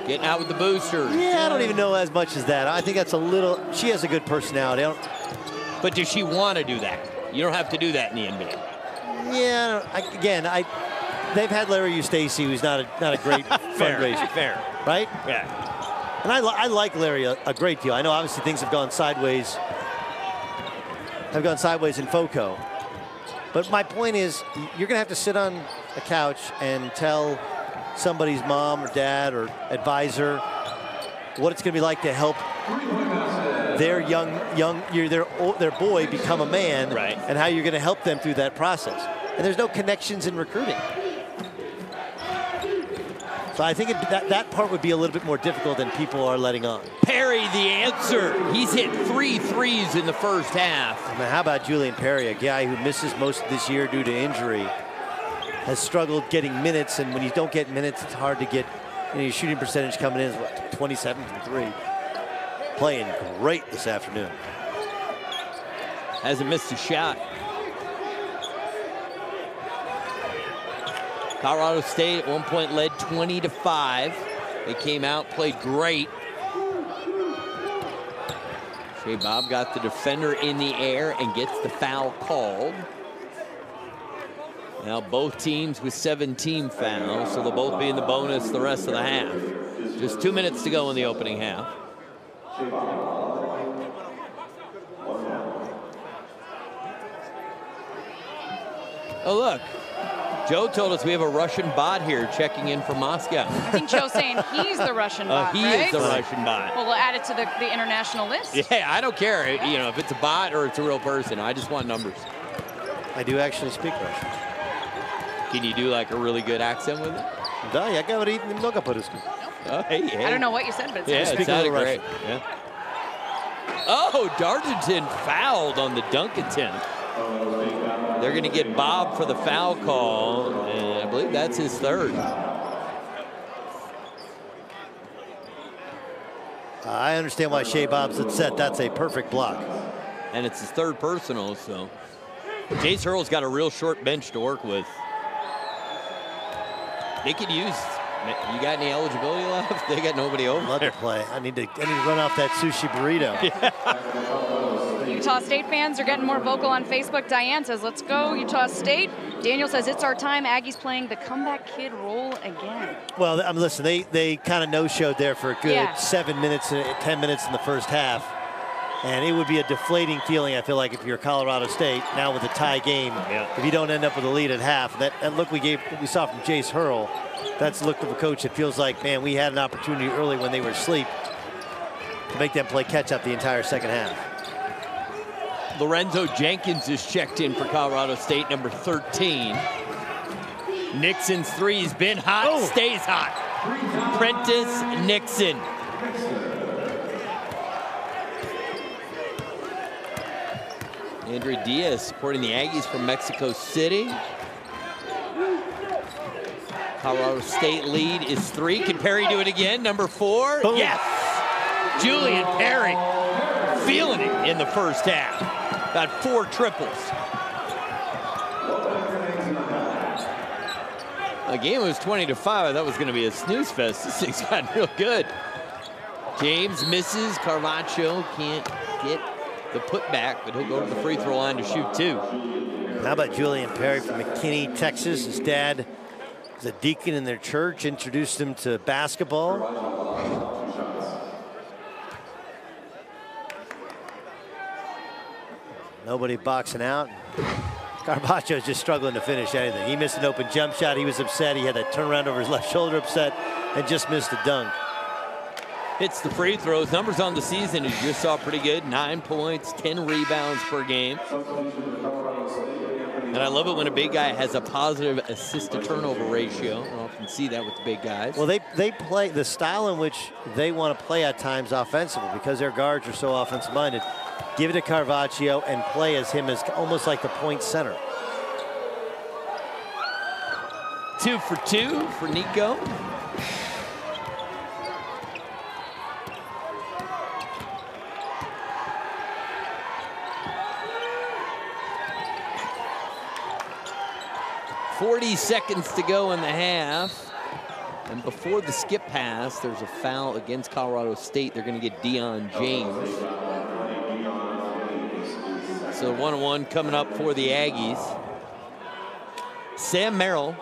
Getting out with the boosters. Yeah, I don't even know as much as that. I think that's a little. She has a good personality. But does she want to do that? You don't have to do that in the NBA. Yeah. They've had Larry Eustace, who's not a great fundraiser. Fair. Right? Yeah. And I like Larry a great deal. I know obviously things have gone sideways. In FOCO. But my point is, you're going to have to sit on a couch and tell somebody's mom or dad or advisor what it's going to be like to help their their boy become a man, right, and how you're going to help them through that process. And there's no connections in recruiting. So I think that part would be a little bit more difficult than people are letting on. Perry, the answer. He's hit 3 threes in the first half. I mean, how about Julian Perry, a guy who misses most of this year due to injury, has struggled getting minutes, and when you don't get minutes, it's hard to get, your shooting percentage coming in is what, 27 from 3. Playing great this afternoon. Hasn't missed a shot. Colorado State at one point led 20-5. They came out, played great. Shea Bob got the defender in the air and gets the foul called. Now both teams with 17 fouls, so they'll both be in the bonus the rest of the half. Just 2 minutes to go in the opening half. Oh, look. Joe told us we have a Russian bot here checking in from Moscow. I think Joe's saying he's the Russian bot, he right? is the Russian bot. Well, we'll add it to the international list. Yeah, I don't care, if it's a bot or it's a real person. I just want numbers. I do actually speak Russian. Can you do like a really good accent with it? Да, я говорю немного по-русски. Oh, hey. I don't know what you said, but it's yeah, it sounded great. Yeah. Oh, Darlington fouled on the dunk attempt. They're going to get Bob for the foul call, and I believe that's his third. I understand why Shea Bob's upset. That's a perfect block. And it's his third personal, so Jace Hurl's got a real short bench to work with. They could use. You got any eligibility left? They got nobody over. Love to play. I need to run off that sushi burrito. Utah State fans are getting more vocal on Facebook. Diane says, let's go, Utah State. Daniel says, it's our time. Aggies playing the comeback kid role again. Well, listen, they kind of no-showed there for a good 7 minutes, 10 minutes in the first half. And it would be a deflating feeling, I feel like, if you're Colorado State, now with a tie game, if you don't end up with a lead at half. That look we saw from Jace Hurl, that's the look of a coach that feels like, man, we had an opportunity early when they were asleep to make them play catch-up the entire second half. Lorenzo Jenkins is checked in for Colorado State, number 13. Nixon's three's been hot, stays hot. Prentice Nixon. Andre Diaz supporting the Aggies from Mexico City. Colorado State lead is 3. Can Perry do it again? Number 4. Boom. Yes! Julian Perry feeling it in the first half. Got 4 triples. The game was 20-5. I thought it was going to be a snooze fest. This thing's gotten real good. James misses. Carvacho can't get the putback, but he'll go to the free throw line to shoot 2. How about Julian Perry from McKinney, Texas? His dad was a deacon in their church, introduced him to basketball. Nobody boxing out. Carvacho's just struggling to finish anything. He missed an open jump shot. He was upset. He had that turnaround over his left shoulder upset and just missed a dunk. Hits the free throws. Numbers on the season, as you just saw, pretty good. 9 points, 10 rebounds per game. And I love it when a big guy has a positive assist-to-turnover ratio. I often see that with the big guys. Well, they play the style in which they want to play at times offensively because their guards are so offensive-minded. Give it to Carvacho and play as him as almost like the point center. 2 for 2 for Nico. .40 seconds to go in the half. And before the skip pass, there's a foul against Colorado State. They're going to get Deion James. So 1-1 coming up for the Aggies. Sam Merrill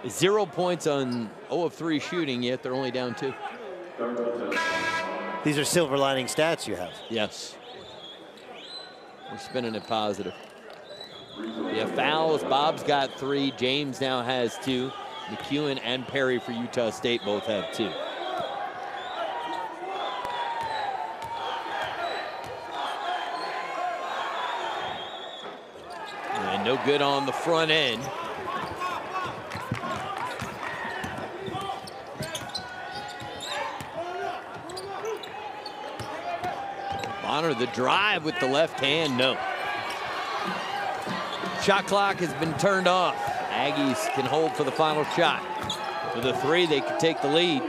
is 0 points on 0 of 3 shooting, yet they're only down 2. These are silver lining stats you have. Yes. We're spinning it positive. Yeah, fouls. Bob's got 3. James now has 2. McEwen and Perry for Utah State both have 2. And no good on the front end. Bonner the drive with the left hand, no. Shot clock has been turned off. Aggies can hold for the final shot. With a 3, they can take the lead.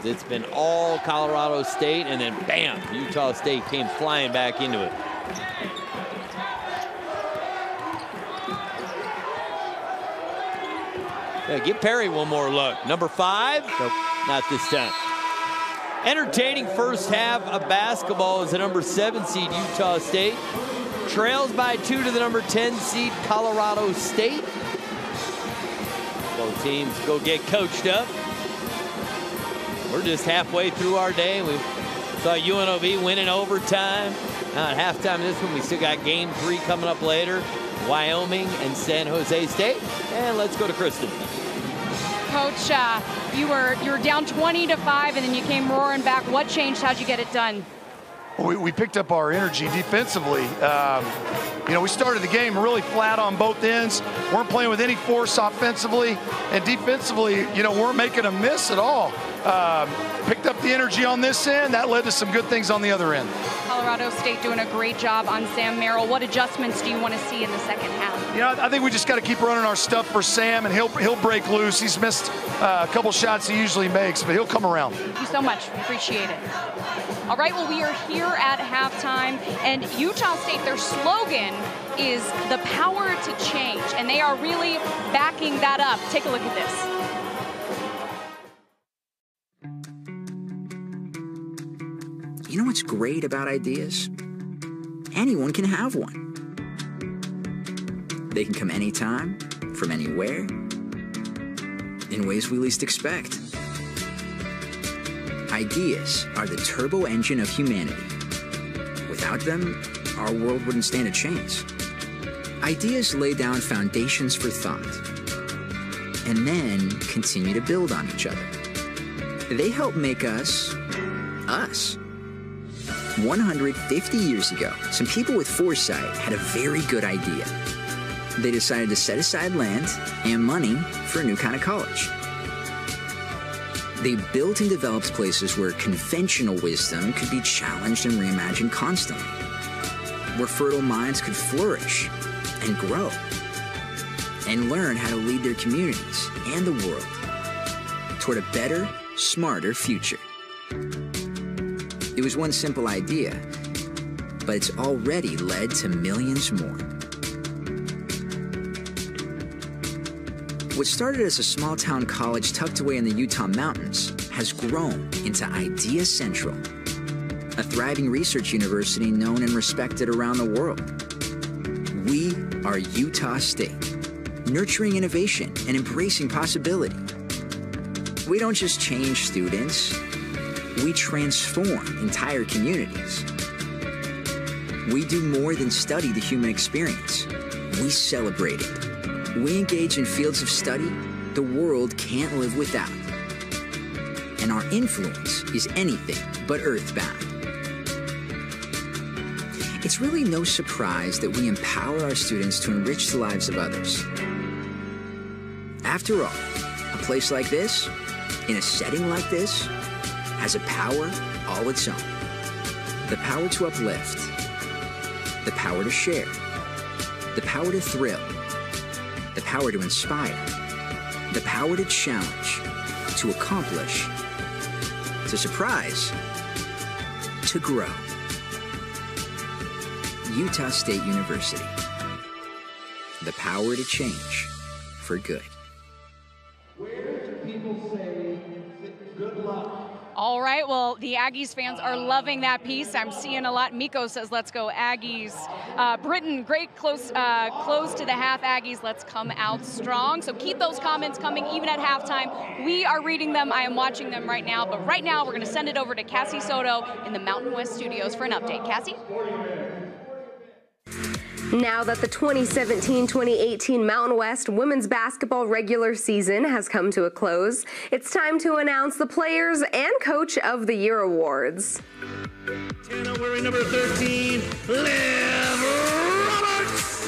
It's been all Colorado State, and then bam, Utah State came flying back into it. Yeah, give Perry one more look. Number 5, nope, not this time. Entertaining first half of basketball is the number 7 seed Utah State. Trails by 2 to the number 10 seed Colorado State. Both teams go get coached up. We're just halfway through our day. We saw UNLV win in overtime. Now at halftime of this one, we still got game 3 coming up later. Wyoming and San Jose State. And let's go to Kristen. Coach, you were down 20-5, and then you came roaring back. What changed? How'd you get it done? we picked up our energy defensively. We started the game really flat on both ends. Weren't playing with any force offensively, and defensively, weren't making a miss at all. Picked up the energy on this end. That led to some good things on the other end. Colorado State doing a great job on Sam Merrill. What adjustments do you want to see in the second half? I think we just got to keep running our stuff for Sam, and he'll break loose. He's missed a couple shots he usually makes, but he'll come around. Thank you so much. Appreciate it. All right, well, we are here at halftime, and Utah State, their slogan is the power to change, and they are really backing that up. Take a look at this. You know what's great about ideas? Anyone can have one. They can come anytime, from anywhere, in ways we least expect. Ideas are the turbo engine of humanity. Without them, our world wouldn't stand a chance. Ideas lay down foundations for thought, and then continue to build on each other. They help make us, us. 150 years ago, some people with foresight had a very good idea. They decided to set aside land and money for a new kind of college. They built and developed places where conventional wisdom could be challenged and reimagined constantly, where fertile minds could flourish and grow, and learn how to lead their communities and the world toward a better, smarter future. It was one simple idea, but it's already led to millions more. What started as a small-town college tucked away in the Utah mountains has grown into Idea Central, a thriving research university known and respected around the world. We are Utah State, nurturing innovation and embracing possibility. We don't just change students, we transform entire communities. We do more than study the human experience. We celebrate it. We engage in fields of study the world can't live without. And our influence is anything but earthbound. It's really no surprise that we empower our students to enrich the lives of others. After all, a place like this, in a setting like this, has a power all its own. The power to uplift, the power to share, the power to thrill, the power to inspire, the power to challenge, to accomplish, to surprise, to grow. Utah State University. The power to change for good. Where do people say good luck? All right, well, the Aggies fans are loving that piece. I'm seeing a lot. Miko says, let's go Aggies. Britton, great close to the half. Aggies, let's come out strong. So keep those comments coming even at halftime. We are reading them. I am watching them right now. But right now, we're going to send it over to Cassie Soto in the Mountain West studios for an update. Cassie? Now that the 2017-2018 Mountain West women's basketball regular season has come to a close, it's time to announce the Players and Coach of the Year awards. Wearing number 13, Liv Roberts.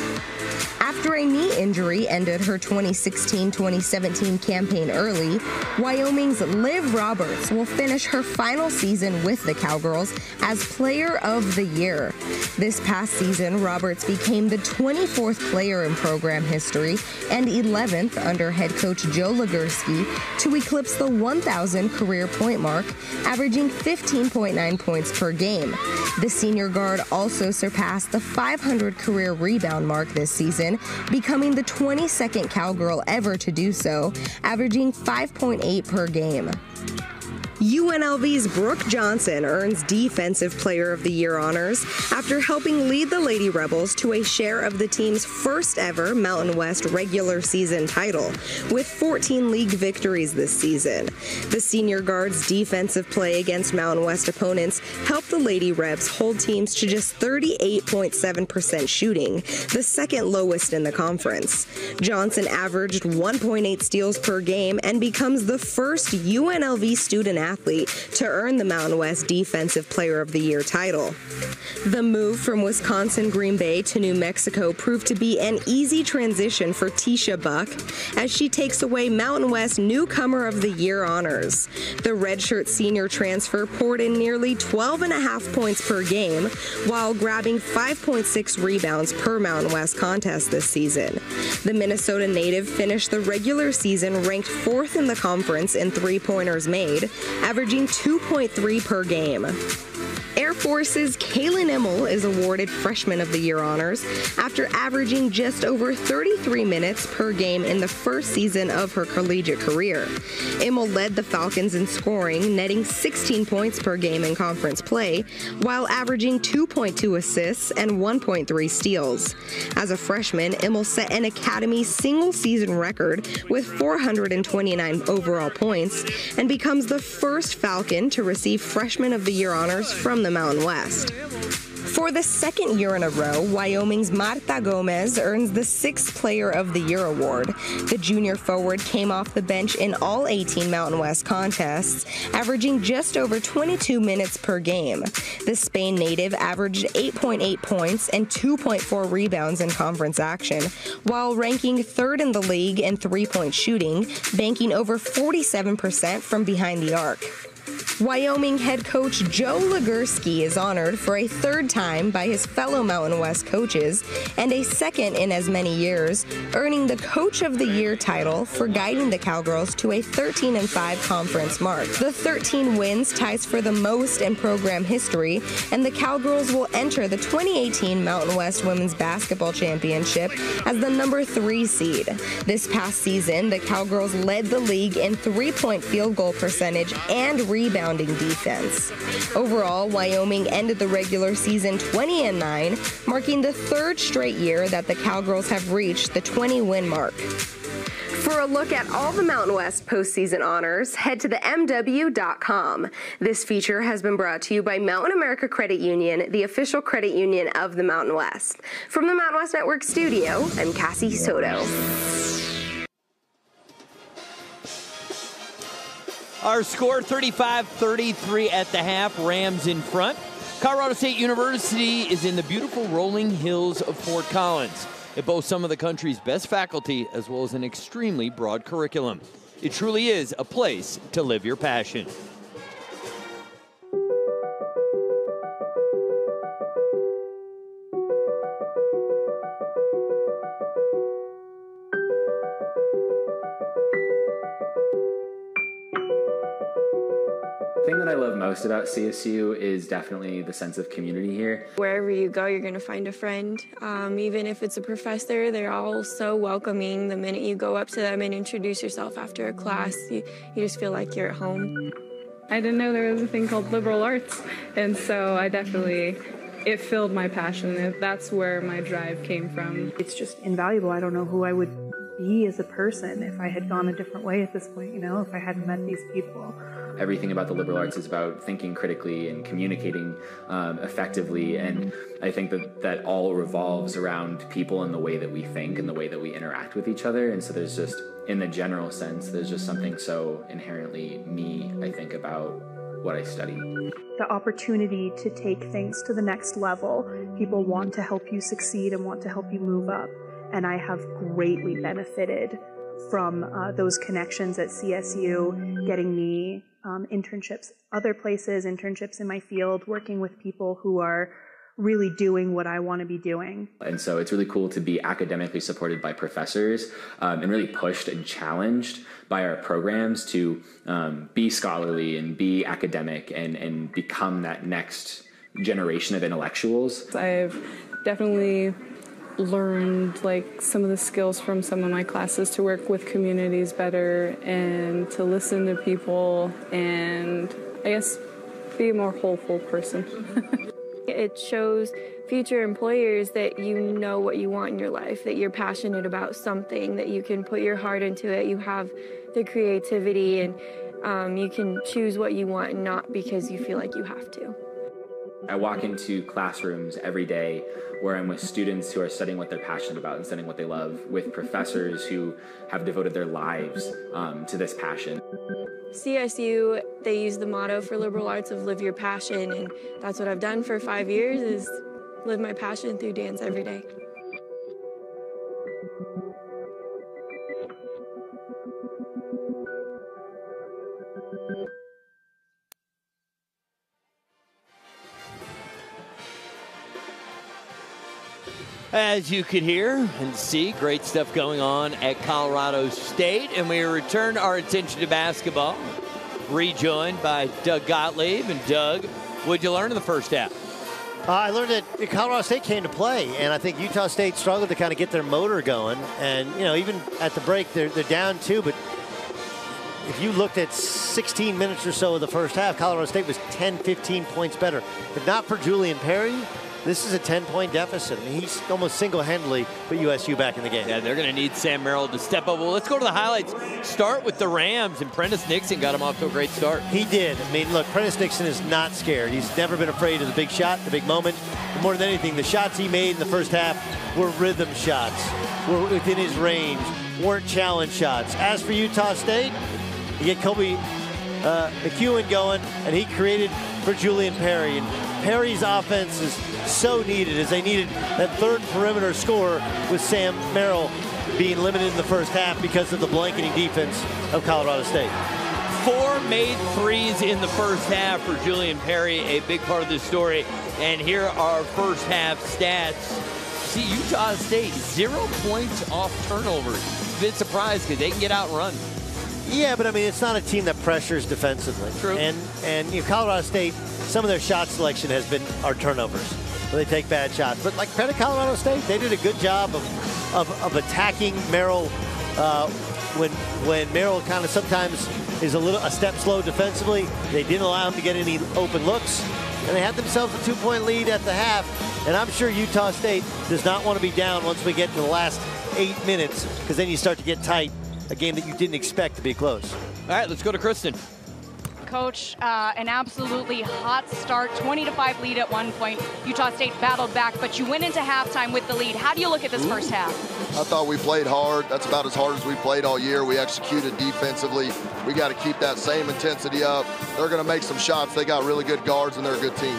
After a knee injury ended her 2016-2017 campaign early, Wyoming's Liv Roberts will finish her final season with the Cowgirls as Player of the Year. This past season, Roberts became the 24th player in program history and 11th under head coach Joe Legursky to eclipse the 1,000 career point mark, averaging 15.9 points per game. The senior guard also surpassed the 500 career rebound mark this season, becoming the 22nd Cowgirl ever to do so, averaging 5.8 per game. UNLV's Brooke Johnson earns Defensive Player of the Year honors after helping lead the Lady Rebels to a share of the team's first ever Mountain West regular season title, with 14 league victories this season. The senior guard's defensive play against Mountain West opponents helped the Lady Rebs hold teams to just 38.7% shooting, the second lowest in the conference. Johnson averaged 1.8 steals per game and becomes the first UNLV student athlete to earn the Mountain West Defensive Player of the Year title. The move from Wisconsin Green Bay to New Mexico proved to be an easy transition for Tisha Buck as she takes away Mountain West Newcomer of the Year honors. The redshirt senior transfer poured in nearly 12.5 points per game while grabbing 5.6 rebounds per Mountain West contest this season. The Minnesota native finished the regular season ranked 4th in the conference in three-pointers made, averaging 2.3 per game. Air Force's Kaylin Immel is awarded Freshman of the Year honors after averaging just over 33 minutes per game in the first season of her collegiate career. Immel led the Falcons in scoring, netting 16 points per game in conference play, while averaging 2.2 assists and 1.3 steals. As a freshman, Immel set an Academy single-season record with 429 overall points and becomes the first Falcon to receive Freshman of the Year honors from the Mountain West. For the second year in a row, Wyoming's Marta Gomez earns the 6th Player of the Year award. The junior forward came off the bench in all 18 Mountain West contests, averaging just over 22 minutes per game. The Spain native averaged 8.8 points and 2.4 rebounds in conference action, while ranking 3rd in the league in three-point shooting, banking over 47% from behind the arc. Wyoming head coach Joe Legursky is honored for a 3rd time by his fellow Mountain West coaches and a 2nd in as many years, earning the Coach of the Year title for guiding the Cowgirls to a 13-5 conference mark. The 13 wins ties for the most in program history, and the Cowgirls will enter the 2018 Mountain West Women's Basketball Championship as the number 3 seed. This past season, the Cowgirls led the league in three-point field goal percentage and rebounding defense. Overall, Wyoming ended the regular season 20-9, marking the 3rd straight year that the Cowgirls have reached the 20-win mark. For a look at all the Mountain West postseason honors, head to the MW.com. This feature has been brought to you by Mountain America Credit Union, the official credit union of the Mountain West. From the Mountain West Network studio, I'm Cassie Soto. Our score, 35-33 at the half, Rams in front. Colorado State University is in the beautiful rolling hills of Fort Collins. It boasts some of the country's best faculty as well as an extremely broad curriculum. It truly is a place to live your passion. The thing that I love most about CSU is definitely the sense of community here. Wherever you go, you're going to find a friend. Even if it's a professor, they're all so welcoming. The minute you go up to them and introduce yourself after a class, you just feel like you're at home. I didn't know there was a thing called liberal arts, and so it filled my passion. That's where my drive came from. It's just invaluable. I don't know who I would be as a person if I had gone a different way at this point, if I hadn't met these people. Everything about the liberal arts is about thinking critically and communicating effectively, and I think that all revolves around people and the way that we think and the way that we interact with each other. And so there's just, in the general sense, there's just something so inherently me, I think, about what I study. The opportunity to take things to the next level. People want to help you succeed and want to help you move up. And I have greatly benefited from those connections at CSU, getting me internships other places, internships in my field, working with people who are really doing what I want to be doing. And so it's really cool to be academically supported by professors and really pushed and challenged by our programs to be scholarly and be academic and become that next generation of intellectuals. I've definitely learned some of the skills from some of my classes to work with communities better and to listen to people and I guess be a more hopeful person. It shows future employers that you know what you want in your life, that you're passionate about something, that you can put your heart into it, you have the creativity, and you can choose what you want, not because you feel like you have to. I walk into classrooms every day where I'm with students who are studying what they're passionate about and studying what they love, with professors who have devoted their lives to this passion. CSU, they use the motto for liberal arts of live your passion, and that's what I've done for 5 years, is live my passion through dance every day. As you could hear and see, great stuff going on at Colorado State. And we return our attention to basketball, rejoined by Doug Gottlieb. And Doug, what'd you learn in the first half? I learned that Colorado State came to play, and I think Utah State struggled to kind of get their motor going. And, you know, even at the break, they're down 2, but if you looked at 16 minutes or so of the first half, Colorado State was 10, 15 points better. If not for Julian Perry, this is a 10-point deficit. I mean, he's almost single-handedly put USU back in the game. Yeah, they're going to need Sam Merrill to step up. Well, let's go to the highlights. Start with the Rams, and Prentice Nixon got him off to a great start. He did. I mean, look, Prentice Nixon is not scared. He's never been afraid of the big shot, the big moment. But more than anything, the shots he made in the first half were rhythm shots, were within his range, weren't challenge shots. As for Utah State, you get Kobe McEwen going, and he created for Julian Perry. And Perry's offense is so needed, as they needed that third perimeter scorer with Sam Merrill being limited in the first half because of the blanketing defense of Colorado State. 4 made threes in the first half for Julian Perry, a big part of this story. And here are first half stats. See, Utah State, 0 points off turnovers. A bit surprised because they can get outrun. Yeah, but I mean, it's not a team that pressures defensively. True. And you know, Colorado State, some of their shot selection has been our turnovers, where they take bad shots. But like credit Colorado State, they did a good job of attacking Merrill when Merrill kind of sometimes is a step slow defensively. They didn't allow him to get any open looks, and they had themselves a 2-point lead at the half. And I'm sure Utah State does not want to be down once we get to the last 8 minutes, because then you start to get tight. A game that you didn't expect to be close. All right, let's go to Kristen. Coach, an absolutely hot start, 20-5 lead at one point. Utah State battled back, but you went into halftime with the lead. How do you look at this first half? I thought we played hard. That's about as hard as we played all year. We executed defensively. We got to keep that same intensity up. They're going to make some shots. They got really good guards, and they're a good team.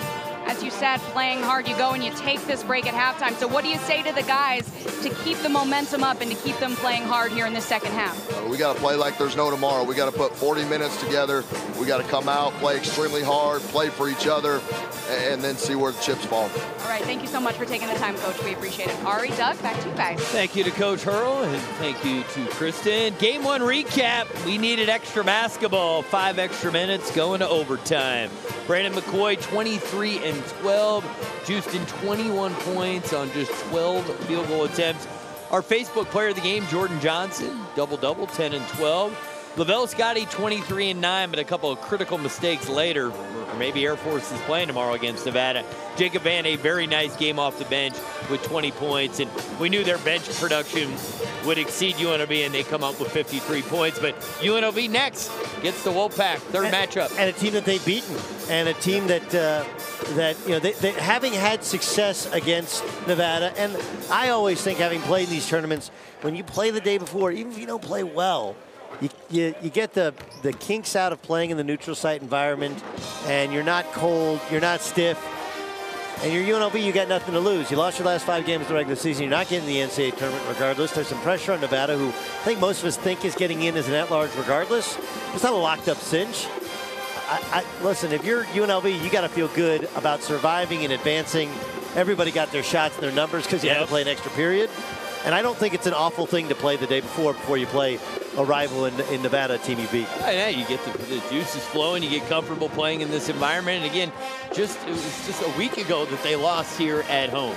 As you said, playing hard, you go and you take this break at halftime. So what do you say to the guys to keep the momentum up and to keep them playing hard here in the second half? We got to play like there's no tomorrow. We got to put 40 minutes together. We got to come out, play extremely hard, play for each other, and then see where the chips fall. All right, thank you so much for taking the time, Coach. We appreciate it. Ari, Doug, back to you guys. Thank you to Coach Hurl, and thank you to Kristen. Game 1 recap. We needed extra basketball. 5 extra minutes going to overtime. Brandon McCoy, 23 and 12. Houston, 21 points on just 12 field goal attempts. Our Facebook player of the game, Jordan Johnson, double-double, 10 and 12. Lavelle Scotty, 23 and 9, but a couple of critical mistakes later. Or maybe Air Force is playing tomorrow against Nevada. Jacob Van, a very nice game off the bench with 20 points. And we knew their bench production would exceed UNLV, and they come up with 53 points. But UNLV next gets the Wolfpack, third matchup. And a team that they've beaten, and a team that you know, they having had success against Nevada. And I always think, having played in these tournaments, when you play the day before, even if you don't play well, you get the kinks out of playing in the neutral site environment, and you're not cold, you're not stiff, and you're UNLV, you got nothing to lose. You lost your last 5 games of the regular season. You're not getting the NCAA tournament regardless. There's some pressure on Nevada, who I think most of us think is getting in as an at-large regardless. It's not a locked-up cinch. Listen, if you're UNLV, you got to feel good about surviving and advancing. Everybody got their shots and their numbers because you had to play an extra period. And I don't think it's an awful thing to play the day before you play a rival in Nevada, a team you beat. Yeah, you get the juices flowing, you get comfortable playing in this environment. And again, it was just a week ago that they lost here at home.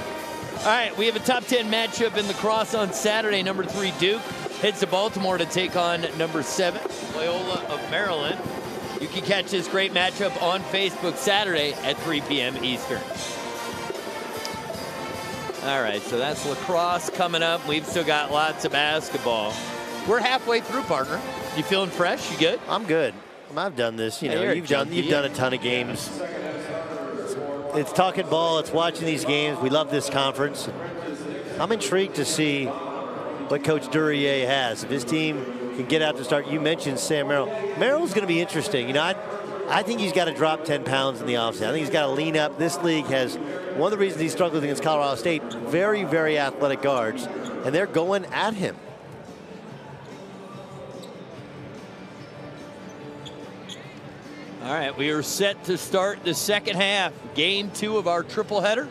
All right, we have a top 10 matchup in lacrosse on Saturday. Number 3 Duke heads to Baltimore to take on number 7 Loyola of Maryland. You can catch this great matchup on Facebook Saturday at 3 p.m. Eastern. All right, so that's lacrosse coming up. We've still got lots of basketball. We're halfway through, partner. You feeling fresh? You good? I'm good. I've done this. You know, you've done a ton of games. it's talking ball. It's watching these games. We love this conference. I'm intrigued to see what Coach Duryea has. If his team can get out to start, you mentioned Sam Merrill. Merrill's going to be interesting. You know, I think he's got to drop 10 pounds in the offseason. I think he's got to lean up. This league has, one of the reasons he struggled against Colorado State, very, very athletic guards, and they're going at him. All right, we are set to start the second half. Game 2 of our triple header.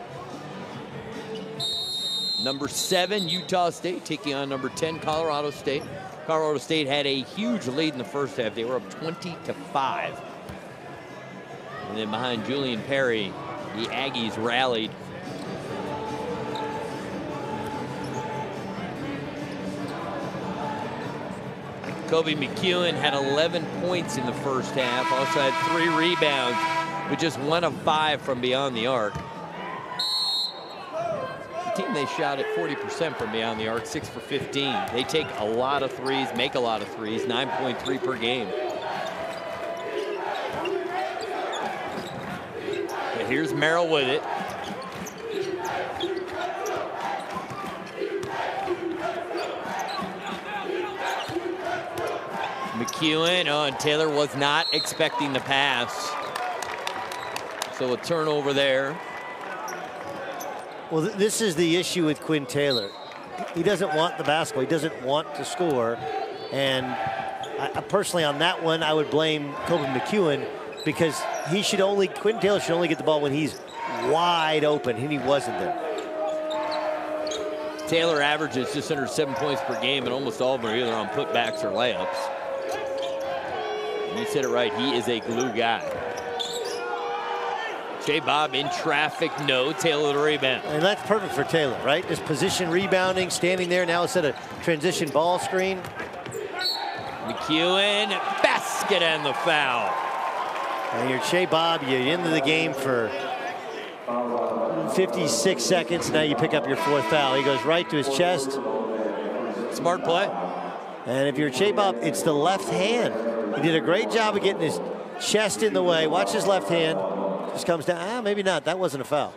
Number 7, Utah State, taking on number 10, Colorado State. Colorado State had a huge lead in the first half. They were up 20-5. And then behind Julian Perry, the Aggies rallied. Kobe McEwen had 11 points in the first half. Also had 3 rebounds, with just 1 of 5 from beyond the arc. The team, they shot at 40% from beyond the arc, 6 for 15. They take a lot of threes, make a lot of threes, 9.3 per game. Okay, here's Merrill with it. McEwen, oh, and Taylor was not expecting the pass. So a turnover there. Well, this is the issue with Quinn Taylor. He doesn't want the basketball. He doesn't want to score. And I personally, on that one, I would blame Kobe McEwen, because Quinn Taylor should only get the ball when he's wide open, and he wasn't there. Taylor averages just under 7 points per game, and almost all of them are either on putbacks or layups. You said it right, he is a glue guy. Shea Bob in traffic, no. Taylor the rebound. And that's perfect for Taylor, right? Just position rebounding, standing there now instead of transition ball screen. McEwen, basket and the foul. And you're Shea Bob, you're into the game for 56 seconds. Now you pick up your 4th foul. He goes right to his chest. Smart play. And if you're Shea Bob, it's the left hand. He did a great job of getting his chest in the way. Watch his left hand. Just comes down. Maybe not. That wasn't a foul.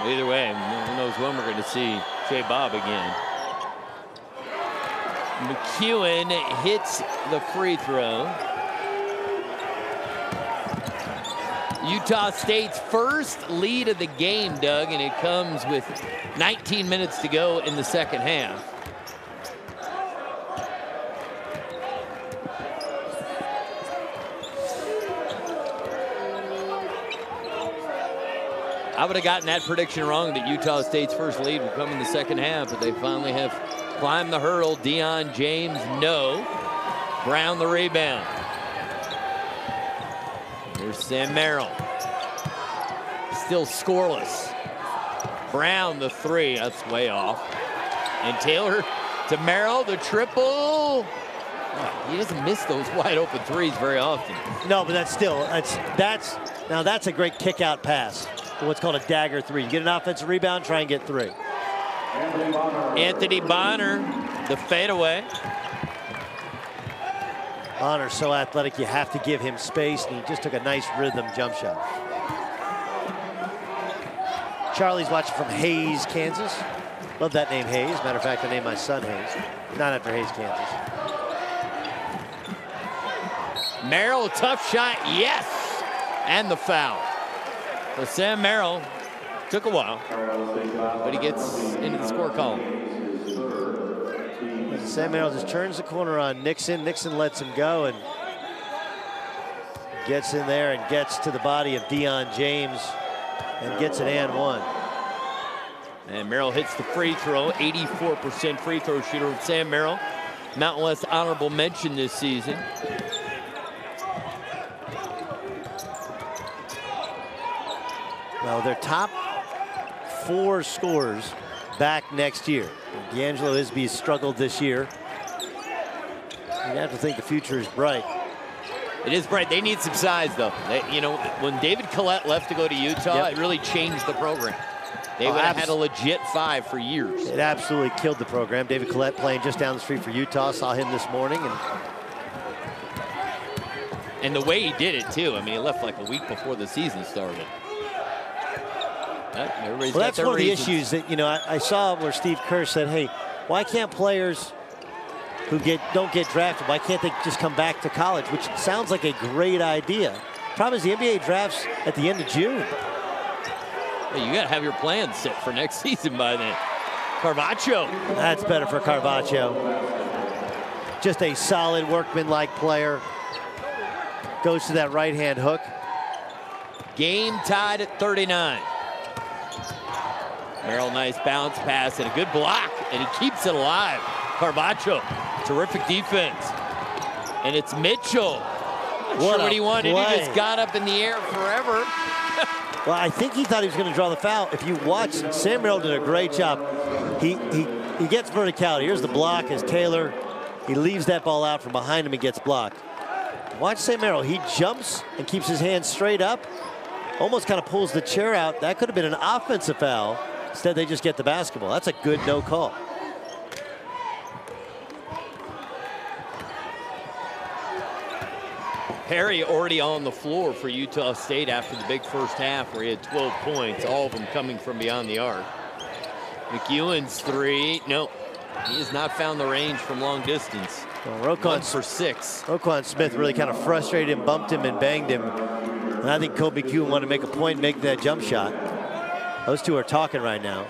Either way, who knows when we're going to see Shea Bob again. McEwen hits the free throw. Utah State's first lead of the game, Doug, and it comes with 19 minutes to go in the second half. I would have gotten that prediction wrong that Utah State's first lead would come in the second half, but they finally have climbed the hurdle. Deion James, no. Brown the rebound. Here's Sam Merrill. Still scoreless. Brown the 3, that's way off. And Taylor to Merrill, the triple. Oh, he doesn't miss those wide open threes very often. No, but that's a great kick out pass. What's called a dagger 3. You get an offensive rebound, try and get 3. Anthony Bonner, the fadeaway. Bonner's so athletic, you have to give him space, and he just took a nice rhythm jump shot. Charlie's watching from Hayes, Kansas. Love that name, Hayes. Matter of fact, I named my son Hayes. Not after Hayes, Kansas. Merrill, tough shot, yes! And the foul. So Sam Merrill took a while, but he gets into the score column. Sam Merrill just turns the corner on Nixon. Nixon lets him go and gets in there and gets to the body of Deion James and gets an and 1. And Merrill hits the free throw, 84% free throw shooter. Sam Merrill, Mountain West honorable mention this season. Well, their top 4 scorers back next year. D'Angelo Isby struggled this year. You have to think the future is bright. It is bright. They need some size, though. You know, when David Collette left to go to Utah, it really changed the program. They would have had a legit 5 for years. It absolutely killed the program. David Collette playing just down the street for Utah. Saw him this morning. And And the way he did it, too. I mean, he left like a week before the season started. Well, that's one of the issues that, I saw where Steve Kerr said, hey, why can't players who don't get drafted, why can't they just come back to college? Which sounds like a great idea. Problem is the NBA drafts at the end of June. Hey, you got to have your plans set for next season by then. Carvacho. That's better for Carvacho. Just a solid workman-like player. Goes to that right-hand hook. Game tied at 39. Merrill, nice bounce pass and a good block, and he keeps it alive. Carvacho, terrific defense. And it's Mitchell. Not sure what he wanted. He just got up in the air forever. Well, I think he thought he was going to draw the foul. If you watch, Sam Merrill did a great job. He gets verticality. Here's the block as Taylor. He leaves that ball out from behind him and gets blocked. Watch Sam Merrill. He jumps and keeps his hands straight up. Almost kind of pulls the chair out. That could have been an offensive foul. Instead, they just get the basketball. That's a good no call. Perry already on the floor for Utah State after the big first half where he had 12 points, all of them coming from beyond the arc. McEwen's three. No, he has not found the range from long distance. Well, One for 6. Roquan Smith really kind of frustrated him, bumped him, and banged him. And I think Kobe McEwen wanted to make a point, make that jump shot. Those two are talking right now.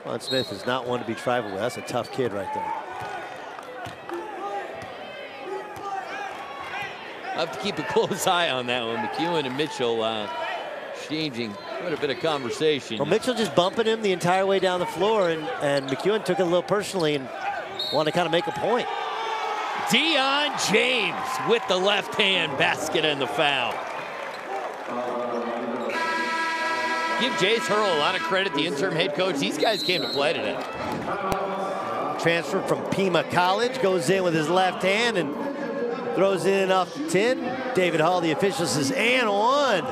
Roquan Smith is not one to be trifled with. That's a tough kid right there. I'll have to keep a close eye on that one. McEwen and Mitchell exchanging quite a bit of conversation. Well, Mitchell just bumping him the entire way down the floor, and McEwen took it a little personally and wanted to kind of make a point. Deion James with the left hand basket and the foul. Give Jace Hurl a lot of credit, the interim head coach. These guys came to play today. Transferred from Pima College, goes in with his left hand and throws it in off the 10. David Hall, the official, says, and one.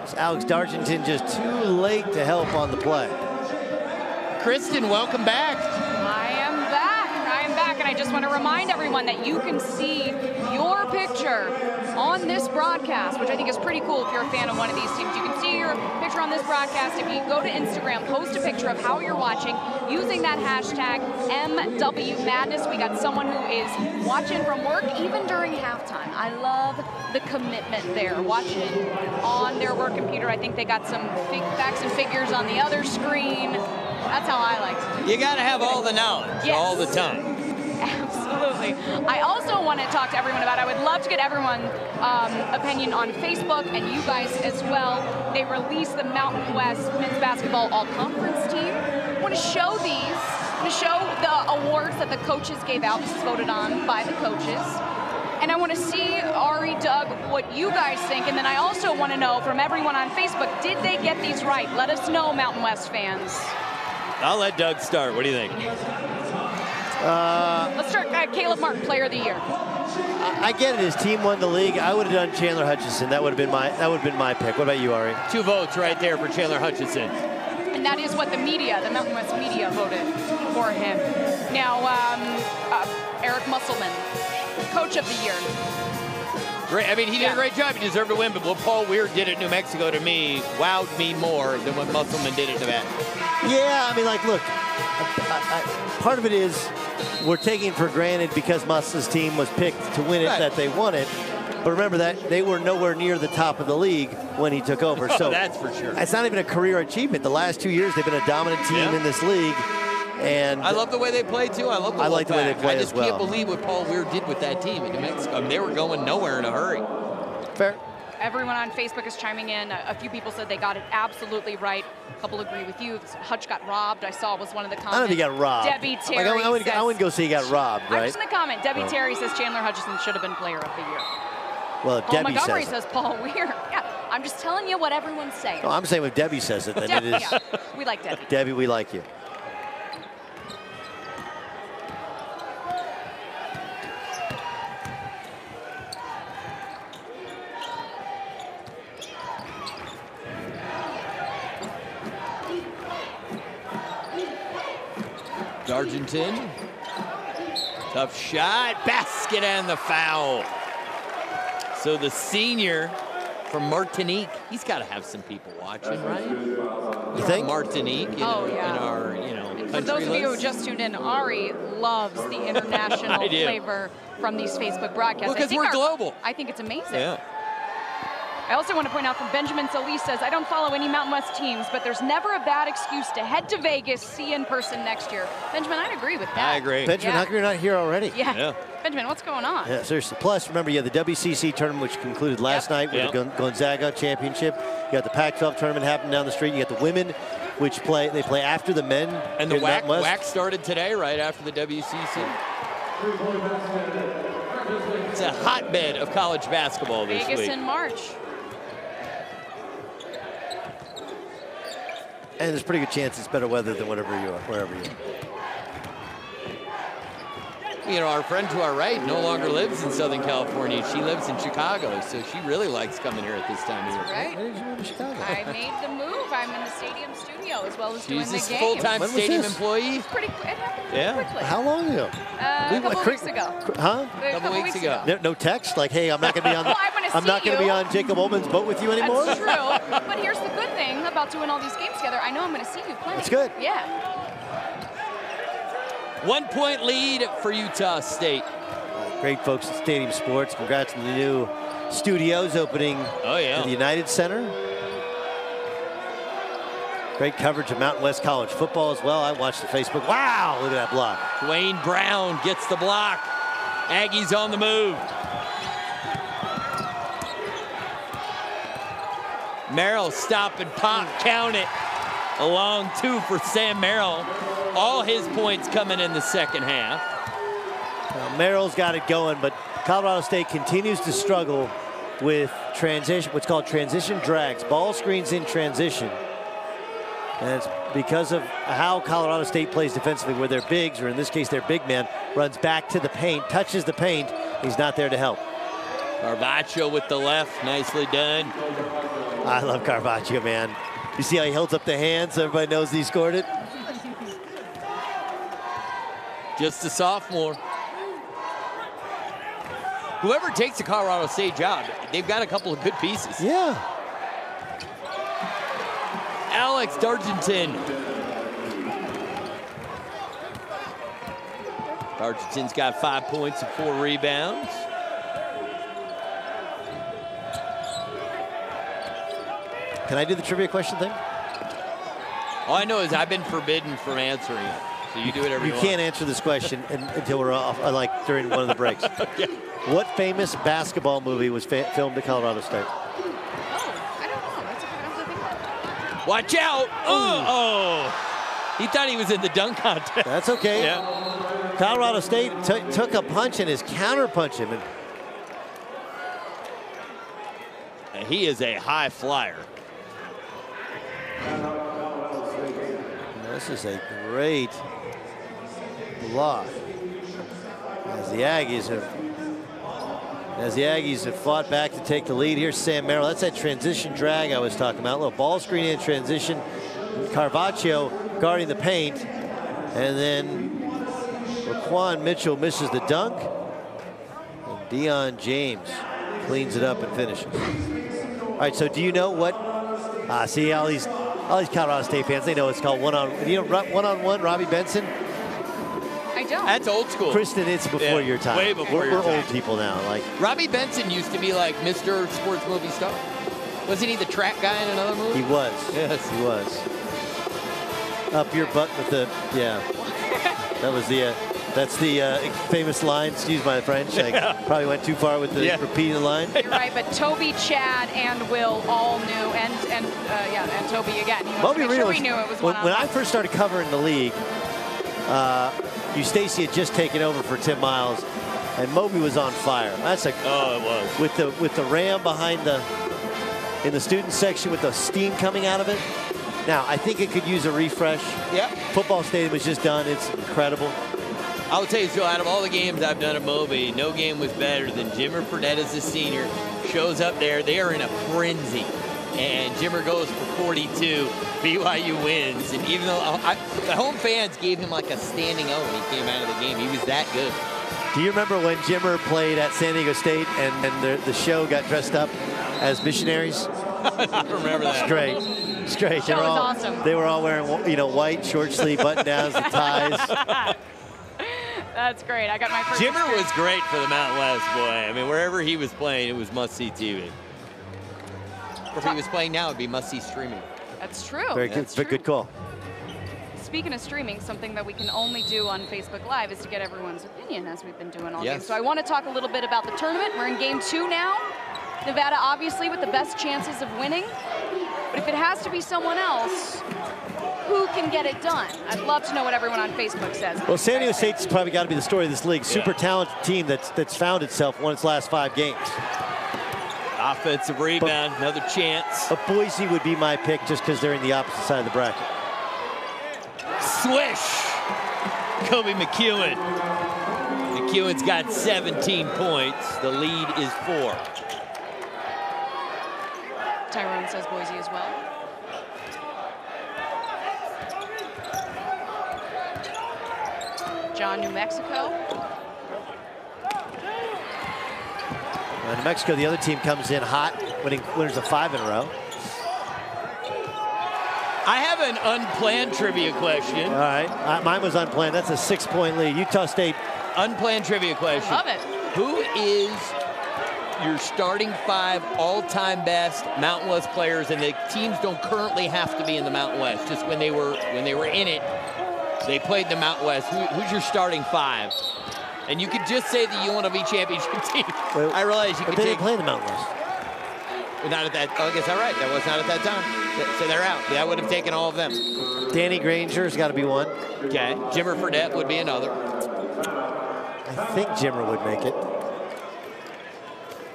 It's Alex Dargington just too late to help on the play. Kristen, welcome back. I am back, and I just want to remind everyone that you can see your picture on this broadcast, which I think is pretty cool if you're a fan of one of these teams. You can see your picture on this broadcast. If you go to Instagram, post a picture of how you're watching using that hashtag MWMadness. We got someone who is watching from work even during halftime. I love the commitment there, watching on their work computer. I think they got some facts and figures on the other screen. That's how I like to do it. You got to have all the knowledge all the time. Absolutely. I also want to talk to everyone about, I would love to get everyone's opinion on Facebook and you guys as well. They released the Mountain West men's basketball all-conference team. I want to show these. I want to show the awards that the coaches gave out. This is voted on by the coaches. And I want to see, Ari, Doug, what you guys think. And then I also want to know from everyone on Facebook, did they get these right? Let us know, Mountain West fans. I'll let Doug start. What do you think? Let's start Caleb Martin, Player of the Year. I get it. His team won the league. I would have done Chandler Hutchison. That would have been my pick. What about you, Ari? 2 votes right there for Chandler Hutchison. And that is what the Mountain West media voted for him. Now, Eric Musselman, Coach of the Year. Great. I mean, he did a great job. He deserved to win, but what Paul Weir did at New Mexico to me wowed me more than what Musselman did at Nevada. Yeah, I mean, like, look, part of it is we're taking for granted because Mussel's team was picked to win it that they won it. But remember that they were nowhere near the top of the league when he took over. So that's for sure. It's not even a career achievement. The last 2 years, they've been a dominant team in this league. And I love the way they play, too. I like the way they play as well. I just can't believe what Paul Weir did with that team in New Mexico. I mean, they were going nowhere in a hurry. Fair. Everyone on Facebook is chiming in. A few people said they got it absolutely right. A couple agree with you. Hutch got robbed, I saw was one of the comments. I don't think he got robbed. Debbie Terry I wouldn't go say he got robbed, right? I'm just in the comment. Debbie Terry says Chandler Hutchison should have been Player of the Year. Well, if Paul Debbie Montgomery says says Paul Weir. Yeah, I'm just telling you what everyone's saying. No, I'm saying if Debbie says it, then it is. Yeah, we like Debbie. Debbie, we like you. Dargington. Tough shot, basket and the foul. So the senior from Martinique, he's got to have some people watching, right? You think? Martinique in our, For those of you who just tuned in, Ari loves the international flavor from these Facebook broadcasts. Because we're global. I think it's amazing. Yeah. I also want to point out from Benjamin Solis says, I don't follow any Mountain West teams, but there's never a bad excuse to head to Vegas, see in person next year. Benjamin, I'd agree with that. I agree. Benjamin, how come you're not here already? Yeah. Benjamin, what's going on? Yeah, seriously. Plus, remember, you had the WCC tournament, which concluded last night with the Gonzaga Championship. You got the Pac-12 tournament happening down the street. You got the women, which play after the men. And the WAC started today, right after the WCC. It's a hotbed of college basketball this week. Vegas in March. And there's a pretty good chance it's better weather than wherever you are. Our friend to our right no longer lives in Southern California. She lives in Chicago, so she really likes coming here at this time of year. Right. I made the move. I'm in the stadium studio as well as doing the game. She's a full-time stadium employee. It happened quickly. How long ago? A couple weeks ago. Huh? A couple weeks ago. No text? Like, hey, I'm not going to be on. I'm not going to be on Jacob Ullman's boat with you anymore. That's true. But here's the good thing about doing all these games together. I know I'm going to see you playing. That's good. Yeah. 1 point lead for Utah State. Great folks at Stadium Sports. Congrats on the new studios opening at the United Center. Great coverage of Mountain West College football as well. I watched the Facebook. Wow, look at that block. Dwayne Brown gets the block. Aggies on the move. Merrill stop and pop, count it. A long 2 for Sam Merrill. All his points coming in the second half. Well, Merrill's got it going, but Colorado State continues to struggle with transition, what's called transition drags, ball screens in transition. And it's because of how Colorado State plays defensively, where their bigs, or in this case their big man, runs back to the paint, touches the paint, he's not there to help. Carvaccio with the left, nicely done. I love Carvaccio, man. You see how he holds up the hands so everybody knows he scored it? Just a sophomore. Whoever takes the Colorado State job, they've got a couple of good pieces. Yeah. Alex Dargenton. Dargenton's got 5 points and 4 rebounds. Can I do the trivia question thing? All I know is I've been forbidden from answering it. So you do whatever you want. You can't answer this question until we're off, like during one of the breaks. Okay. What famous basketball movie was filmed at Colorado State? I don't know. That's a good one to think about. Watch out. Oh. He thought he was in the dunk contest. That's okay. Yeah. Colorado State took a punch and his counter punch him. And he is a high flyer. This is a great block. As the Aggies have fought back to take the lead. Here's Sam Merrill. That's that transition drag I was talking about. A little ball screen in transition. Carvaccio guarding the paint. And then Raquan Mitchell misses the dunk. And Deion James cleans it up and finishes. All right, so do you know what? See all these Colorado State fans, they know it's called one-on-one. You know one-on-one, Robbie Benson? I don't. That's old school. Kristen, it's before your time. Way before your time. We're old people now. Like Robbie Benson used to be like Mr. Sports Movie Star. Wasn't he the track guy in another movie? He was. Yes. He was. Up your butt with the, yeah. That was the, that's the famous line, excuse my French. I probably went too far with the repeating the line. You're right, but Toby, Chad, and Will all knew, and Toby again. He wants to make sure we knew it was one-on-one. When I first started covering the league, Stacy had just taken over for Tim Miles, and Moby was on fire. That's it was with the ram behind in the student section with the steam coming out of it. Now I think it could use a refresh. Yeah. Football stadium was just done. It's incredible. I will tell you, so out of all the games I've done at Moby, no game was better than Jimmer Fredette as a senior. Shows up there. They are in a frenzy. And Jimmer goes for 42. BYU wins. And even though the home fans gave him like a standing O when he came out of the game, he was that good. Do you remember when Jimmer played at San Diego State and the show got dressed up as missionaries? I remember that. It's great. It's great. Show was awesome. They were all wearing, white short sleeve button downs and ties. That's great. I got my first. Jimmer was great for the Mountain West, boy. I mean, wherever he was playing, it was must-see TV. If he was playing now, it'd be must-see streaming. That's true. Very good. Very good call. Speaking of streaming, something that we can only do on Facebook Live is to get everyone's opinion, as we've been doing all game. So I want to talk a little bit about the tournament. We're in game 2 now. Nevada, obviously, with the best chances of winning. But if it has to be someone else, who can get it done? I'd love to know what everyone on Facebook says. Well, San Diego State's probably got to be the story of this league. Super talented team that's found itself, won its last 5 games. Offensive rebound, another chance. But Boise would be my pick just because they're in the opposite side of the bracket. Swish! Kobe McEwen. McEwen's got 17 points. The lead is 4. Tyrone says Boise as well. John, New Mexico. New Mexico, the other team comes in hot, winning winners of 5 in a row. I have an unplanned trivia question. All right, mine was unplanned. That's a 6-point lead. Utah State. Unplanned trivia question. Love it. Who is your starting 5 all-time best Mountain West players, and the teams don't currently have to be in the Mountain West? Just when they were in it, they played the Mountain West. Who's your starting 5? And you could just say the UNLV championship team. Well, I realize you could they take. didn't play the Mountain West. Not at that. Oh, I guess all right. That was not at that time. So they're out. That would have taken all of them. Danny Granger's got to be one. Okay. Jimmer Fredette would be another. I think Jimmer would make it.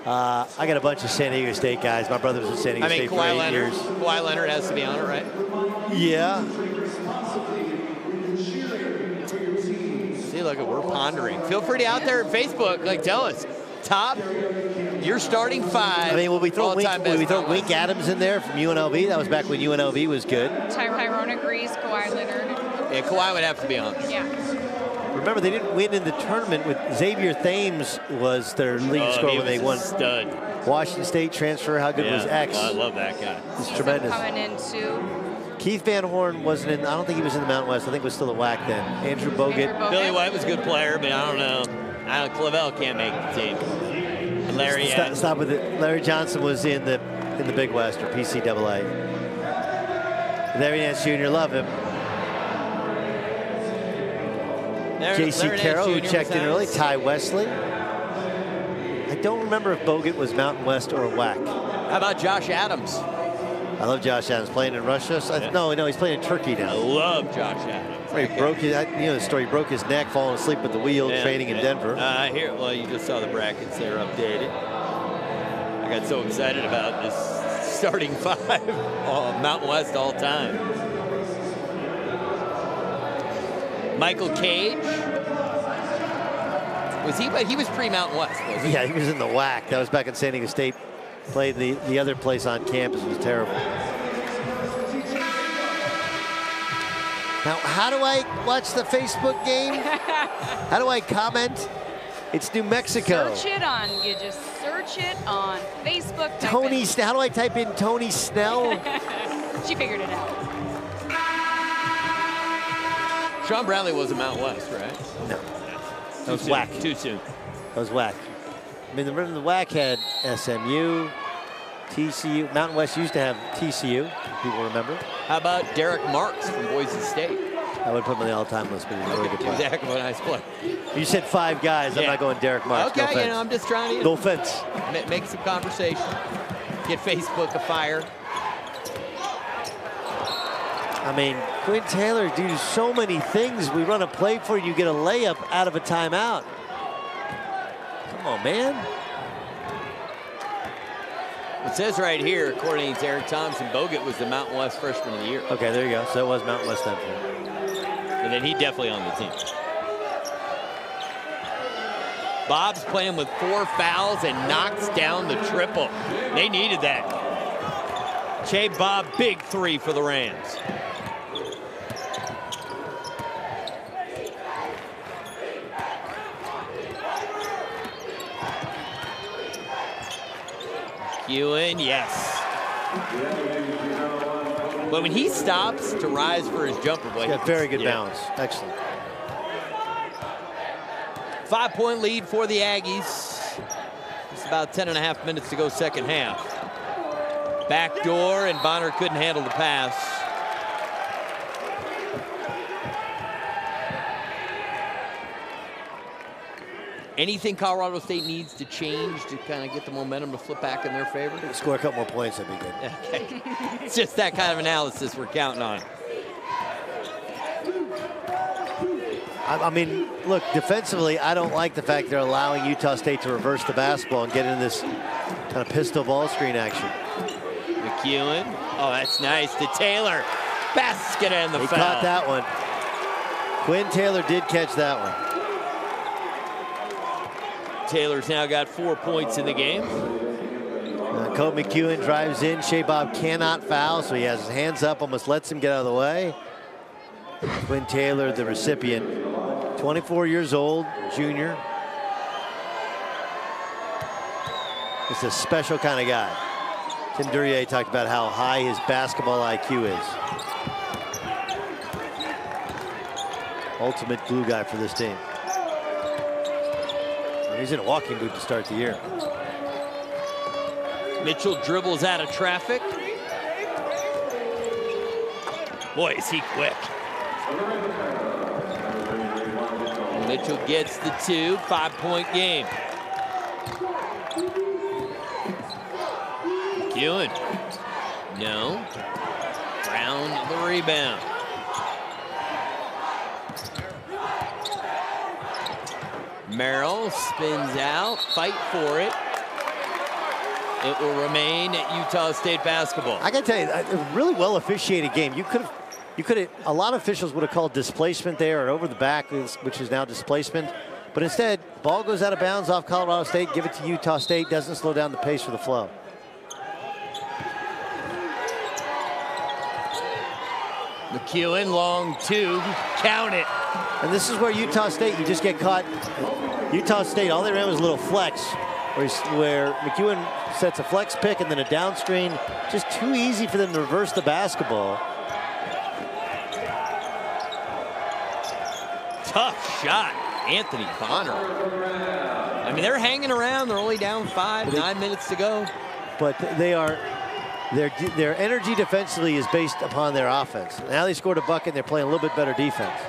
I got a bunch of San Diego State guys. My brother was at San Diego State for 8 years. Kawhi Leonard has to be on it, right? Yeah. See, look, we're pondering. Feel free to out there at Facebook, tell us. Top, you're starting 5. I mean, will we throw Wink Adams in there from UNLV? That was back when UNLV was good. Tyrone agrees, Kawhi Leonard. Yeah, Kawhi would have to be on. Yeah. Remember, they didn't win in the tournament with Xavier Thames was their leading scorer when they won. Stud. Washington State transfer. How good was X? I love that guy. He's tremendous. Coming in too. Keith Van Horn wasn't in. I don't think he was in the Mountain West. I think it was still the WAC then. Andrew Bogut. Billy White was a good player, but I don't know. Clavel can't make the team. And Larry. Stop with it. Larry Johnson was in the Big West or PCAA. Larry Nance Jr. Love him. J.C. Carroll, who checked in early. Ty Wesley. I don't remember if Bogut was Mountain West or WAC. How about Josh Adams? I love Josh Adams. Playing in Russia? No, he's playing in Turkey now. I love Josh Adams. He broke his, the story, broke his neck falling asleep at the wheel training in Denver. Well, you just saw the brackets. They're updated. I got so excited about this starting 5 Mountain West all time. Michael Cage. He was pre-Mountain West, wasn't he? Yeah, he was in the WAC. That was back in San Diego State. Played the other place on campus. It was terrible. Now, how do I watch the Facebook game? How do I comment? It's New Mexico. You just search it on Facebook. Tony Snell. How do I type in Tony Snell? She figured it out. Sean Bradley was a Mountain West, right? No. That was WAC. Too soon. That was WAC. I mean, the WAC had SMU, TCU. Mountain West used to have TCU, if people remember. How about Derek Marks from Boise State? I would put him on the all-time list, but he's a really good player. He's a heck of a nice player. You said 5 guys. I'm not going Derek Marks. Okay, no I'm just trying to no offense. Make some conversation. Get Facebook afire. I mean, Quinn Taylor, dude, so many things. We run a play for you, get a layup out of a timeout. Come on, man. It says right here, according to Eric Thompson, Bogut was the Mountain West Freshman of the Year. Okay, there you go. So it was Mountain West then. And then he definitely on the team. Bob's playing with 4 fouls and knocks down the triple. They needed that. Che Bob, big 3 for the Rams. McEwen, yes. But when he stops to rise for his jumper, boy, he's got very good balance. Excellent. 5-point lead for the Aggies. It's about 10.5 minutes to go second half. Back door, and Bonner couldn't handle the pass. Anything Colorado State needs to change to kind of get the momentum to flip back in their favor? Score a couple more points, that'd be good. Okay. It's just that kind of analysis we're counting on. I mean, look, defensively, I don't like the fact they're allowing Utah State to reverse the basketball and get into this kind of pistol ball screen action. McEwen. Oh, that's nice to Taylor. Basket and the foul. He caught that one. Quinn Taylor did catch that one. Taylor's now got 4 points in the game. Colt McEwen drives in. Shea Bob cannot foul, so he has his hands up, almost lets him get out of the way. Quinn Taylor, the recipient, 24 years old, junior. He's a special kind of guy. Tim Duryea talked about how high his basketball IQ is. Ultimate glue guy for this team. And he's in a walking boot to start the year. Mitchell dribbles out of traffic. Boy, is he quick. Mitchell gets the 2, 5-point game. McEwen. No. Brown the rebound. Merrill spins out, fight for it. It will remain at Utah State basketball. I gotta tell you, a really well officiated game. You could have, a lot of officials would have called displacement there or over the back, which is now displacement. But instead, ball goes out of bounds off Colorado State, give it to Utah State, doesn't slow down the pace for the flow. McEwen, long 2, count it. And this is where Utah State, you just get caught. Utah State, all they ran was a little flex, where McEwen sets a flex pick and then a down screen. Just too easy for them to reverse the basketball. Tough shot, Anthony Bonner. I mean, they're hanging around. They're only down 5, 9 minutes to go. But their energy defensively is based upon their offense. Now they scored a bucket and they're playing a little bit better defense.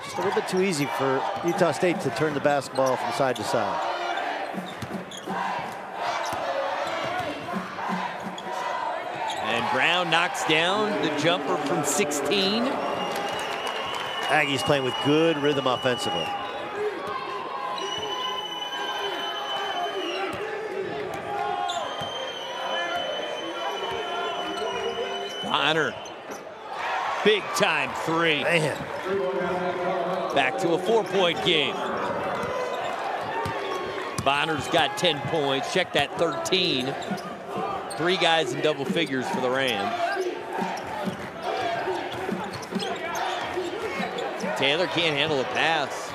Just a little bit too easy for Utah State to turn the basketball from side to side. And Brown knocks down the jumper from 16. Aggies playing with good rhythm offensively. Bonner, big time 3. Man. Back to a 4-point game. Bonner's got 10 points. Check that, 13. 3 guys in double figures for the Rams. Taylor can't handle a pass.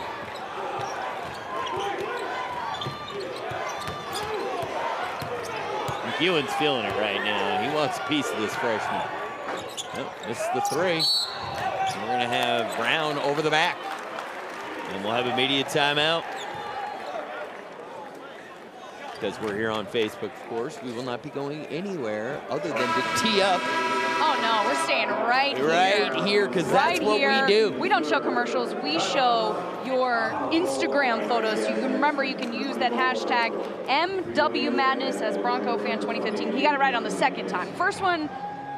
McEwen's feeling it right now. He wants a piece of this freshman. Oh, this is the 3. And we're going to have Brown over the back. And we'll have immediate timeout. Because we're here on Facebook, of course, we will not be going anywhere other than to tee up. Oh, no, we're staying right here, because that's what we do. We don't show commercials. We show your Instagram photos. You can remember, you can use that hashtag MWMadness as Bronco Fan 2015. He got it right on the second time. First one,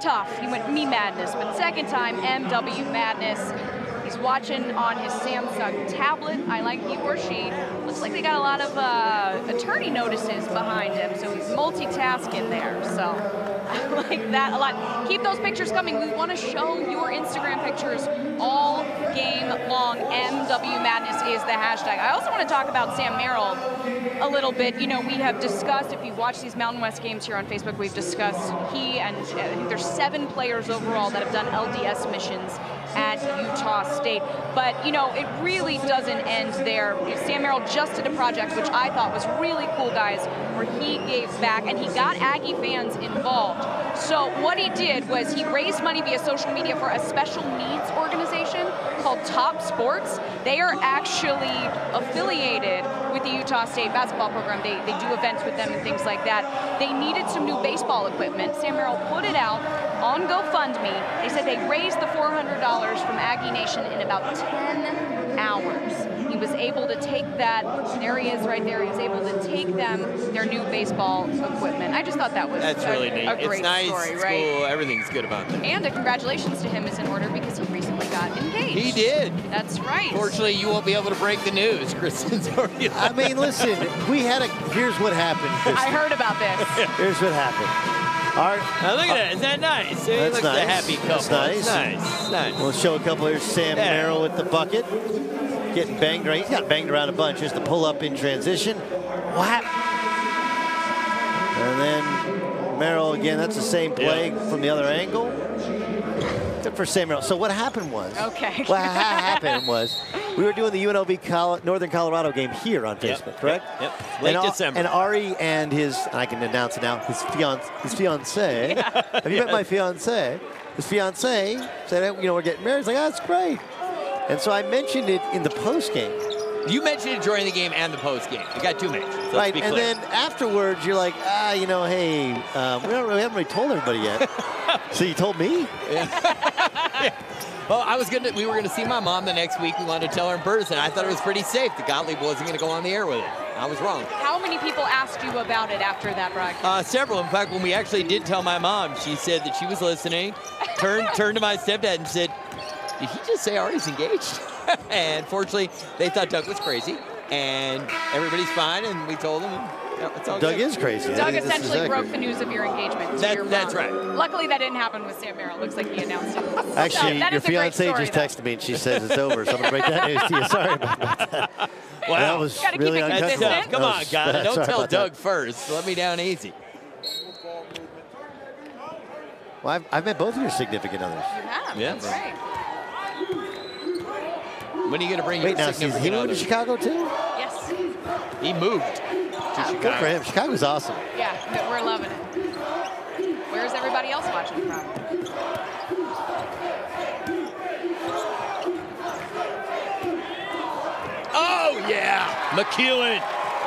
tough. He went Me Madness, but second time, MW Madness. He's watching on his Samsung tablet. I like he or she. Looks like they got a lot of attorney notices behind him, so he's multitasking there. So I like that a lot. Keep those pictures coming. We want to show your Instagram pictures all game long. MW Madness is the hashtag. I also want to talk about Sam Merrill a little bit. You know, we have discussed, if you've watched these Mountain West games here on Facebook, we've discussed he and I think there's 7 players overall that have done LDS missions at Utah Utah State. But, you know, it really doesn't end there. Sam Merrill just did a project, which I thought was really cool, guys, where he gave back and he got Aggie fans involved. So what he did was he raised money via social media for a special needs organization called Top Sports. They are actually affiliated with the Utah State basketball program. They do events with them and things like that. They needed some new baseball equipment. Sam Merrill put it out on GoFundMe. They said they raised the $400 from Aggie Nation in about 10 hours. He was able to take that, there he is right there, he was able to take them their new baseball equipment. I just thought that was really neat. A great it's nice, story, it's right? Cool. Everything's good about that. And a congratulations to him is in order because he recently got engaged. He did. That's right. Fortunately, you won't be able to break the news. Kristen's already I mean, listen, here's what happened, Kristen. I heard about this. Here's what happened. Now look at that. Isn't that nice? He That's looks nice. a happy couple. That's nice. It's nice. We'll show a couple. Here's Sam Merrill with the bucket. Getting banged right. He's got banged around a bunch. Here's the pull up in transition. Whap. And then Merrill again. That's the same play from the other angle. Except for Sam Merrill. So what happened was. Okay. What happened was we were doing the UNLV Northern Colorado game here on Facebook, correct? Yep. Late December. And Ari and I can announce it now, his fiance. Have you met my fiance? His fiance said, you know, we're getting married. He's like, oh, that's great. And so I mentioned it in the post game. You mentioned it during the game and the post game. You got two mentions. Right, and then afterwards you're like, you know, hey, we haven't really told everybody yet. So you told me? Yeah. Well, we were gonna see my mom the next week. We wanted to tell her in person. I thought it was pretty safe. The Gottlieb wasn't gonna go on the air with it. I was wrong. How many people asked you about it after that broadcast? Several. In fact, when we actually did tell my mom, she said that she was listening, turned to my stepdad and said, did he just say Ari's engaged? And fortunately, they thought Doug was crazy, and everybody's fine, and we told them, it's all Doug good. is crazy. Doug essentially broke the news of your engagement to your mom. That's right. Luckily, that didn't happen with Sam Merrill. Looks like he announced it. Actually, that your is a great fiance story, just though. texted me and she says it's over, so I'm going to break that news to you. Sorry about that. Wow. That was Gotta keep really it uncomfortable. consistent. Come on, guys. Don't Sorry tell about Doug that. first. Let me down easy. Well, I've met both of your significant others. You have. Yeah. That's right. When are you going to bring Wait, your now, significant he moved to other? Chicago too? Yes. He moved to Chicago. Good for him. Chicago's awesome. Yeah, we're loving it. Where's everybody else watching from? Oh, yeah. McEwen,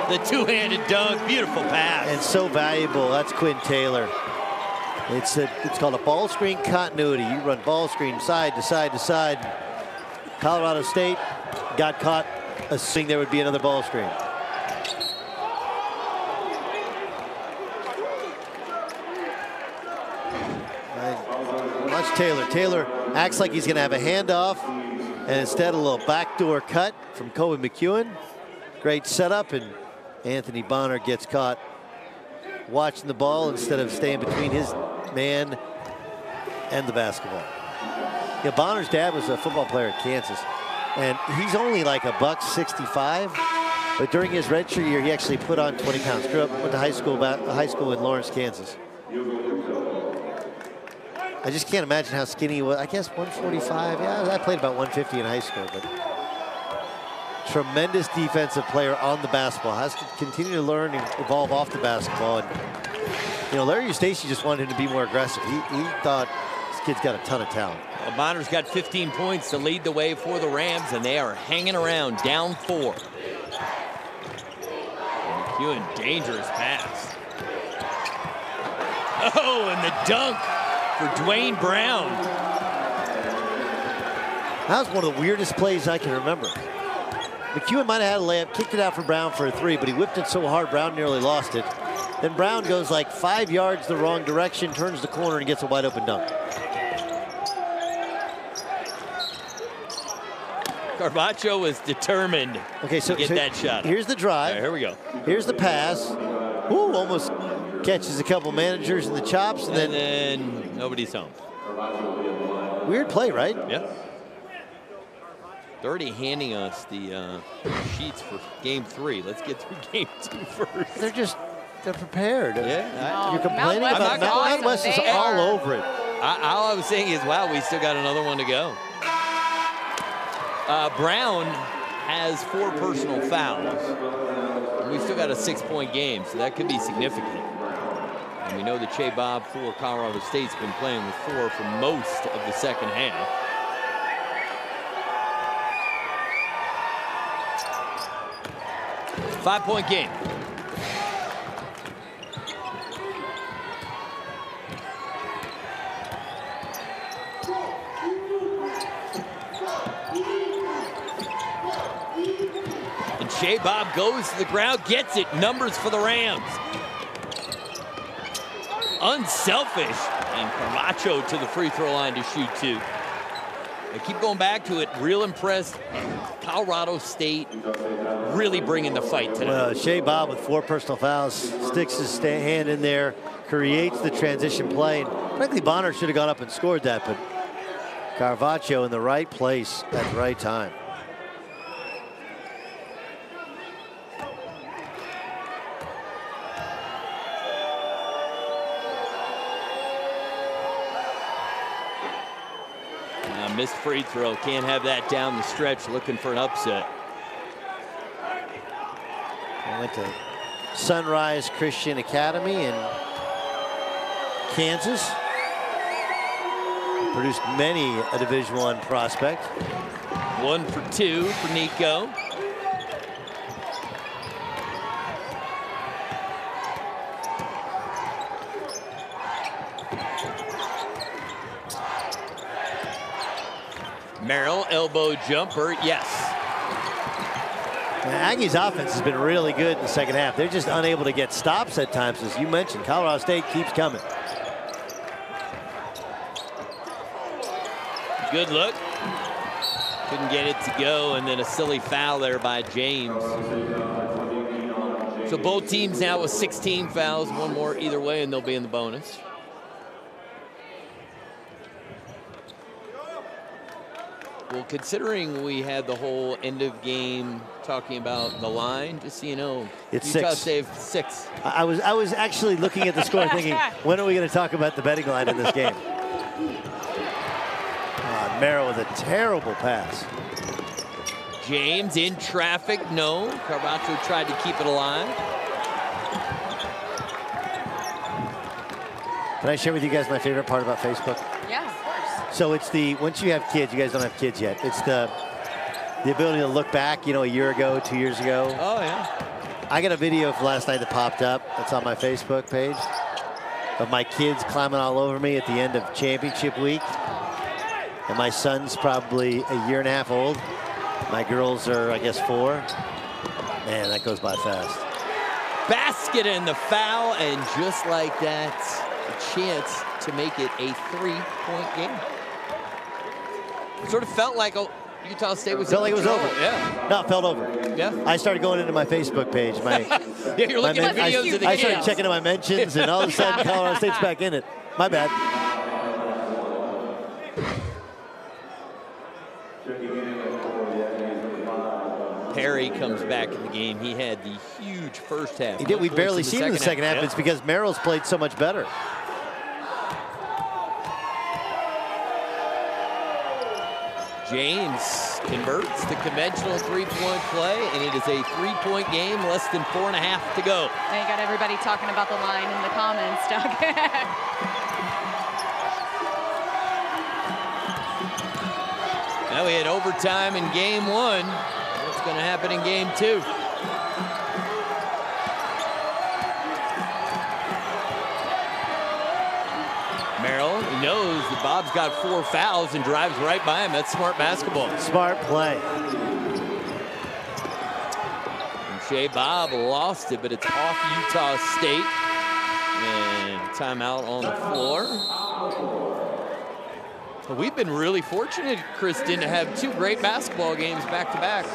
the two-handed dunk. Beautiful pass. And so valuable. That's Quinn Taylor. It's called a ball screen continuity. You run ball screen side to side to side. Colorado State got caught assuming there would be another ball screen. Watch Taylor. Taylor acts like he's going to have a handoff, and instead a little backdoor cut from Kobe McEwen. Great setup, and Anthony Bonner gets caught watching the ball instead of staying between his man and the basketball. Yeah, Bonner's dad was a football player at Kansas, and he's only like $165, but during his redshirt year, he actually put on 20 pounds. Went to high school in Lawrence, Kansas. I just can't imagine how skinny he was. I guess 145. Yeah, I played about 150 in high school, but tremendous defensive player on the basketball. Has to continue to learn and evolve off the basketball. And you know, Larry Eustachy just wanted him to be more aggressive. He thought this kid's got a ton of talent. Well, Bonner's got 15 points to lead the way for the Rams, and they are hanging around, down 4. McEwen, dangerous pass. Oh, and the dunk for Dwayne Brown. That was one of the weirdest plays I can remember. McEwen might have had a layup, kicked it out for Brown for a 3, but he whipped it so hard Brown nearly lost it. Then Brown goes like 5 yards the wrong direction, turns the corner, and gets a wide open dunk. Carvacho was determined to get that shot. Here's the drive. Right, here we go. Here's the pass. Ooh, almost catches a couple managers in the chops, and then nobody's home. Weird play, right? Yeah. They're already handing us the sheets for game 3. Let's get through game 2 first. They're prepared. Yeah. You're complaining about Mountain West is all over it. All I was saying is, wow, we still got another one to go. Brown has 4 personal fouls. And we've still got a 6-point game, so that could be significant. And we know that Shea Bob for Colorado State's been playing with 4 for most of the second half. Five-point game. And Shea Bob goes to the ground, gets it. Numbers for the Rams. Unselfish. And Camacho to the free throw line to shoot 2. I keep going back to it. Real impressed. Colorado State really bringing the fight today. Well, Shea Bob with 4 personal fouls, sticks his hand in there, creates the transition play. And frankly, Bonner should have gone up and scored that, but Carvacho in the right place at the right time. Missed free throw. Can't have that down the stretch. Looking for an upset. I went to Sunrise Christian Academy in Kansas. Produced many a Division I prospect. 1 for 2 for Nico. Merrill, elbow jumper, yes. Aggies offense has been really good in the second half. They're just unable to get stops at times, as you mentioned. Colorado State keeps coming. Good look. Couldn't get it to go, and then a silly foul there by James. So both teams now with 16 fouls, 1 more either way, and they'll be in the bonus. Well, considering we had the whole end of game talking about the line, just so you know, it's Utah 6. saved 6. I was actually looking at the score thinking, when are we going to talk about the betting line in this game? Merrill with a terrible pass. James in traffic, no. Carvacho tried to keep it alive. Can I share with you guys my favorite part about Facebook? Yeah, of course. So it's the, once you have kids, you guys don't have kids yet, it's the ability to look back, you know, a year ago, 2 years ago. Oh, yeah. I got a video from last night that popped up. That's on my Facebook page of my kids climbing all over me at the end of championship week. And my son's probably a year and a half old. My girls are, I guess, 4. Man, that goes by fast. Basket and the foul, and just like that, a chance to make it a 3-point game. It sort of felt like Utah State was felt like it was over. Yeah. No, it felt over. Yeah. I started going into my Facebook page. Yeah, you're looking at videos of the I started games. checking my mentions, and all of a sudden, Colorado State's back in it. My bad. Perry comes back in the game. He had the huge first half. He did. We barely seen him in the second half. Yeah. It's because Merrill's played so much better. James converts the conventional 3-point play, and it is a 3-point game, less than 4.5 to go. And you got everybody talking about the line in the comments, Doug. Now we had overtime in game 1. What's going to happen in game 2? Merrill knows that Bob's got 4 fouls and drives right by him. That's smart basketball. Smart play. And Shea Bob lost it, but it's off Utah State. And timeout on the floor. But we've been really fortunate, Kristen, to have 2 great basketball games back-to-back.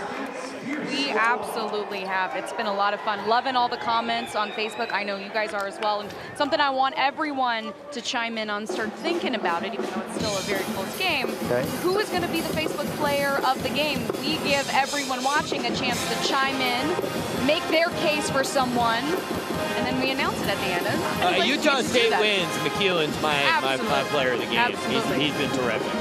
We absolutely have. It's been a lot of fun. Loving all the comments on Facebook. I know you guys are as well. And something I want everyone to chime in on, start thinking about it, even though it's still a very close game. Okay. Who is going to be the Facebook player of the game? We give everyone watching a chance to chime in, make their case for someone, and then we announce it at the end. Utah State wins. McEwen's my player of the game. Absolutely. He's been terrific.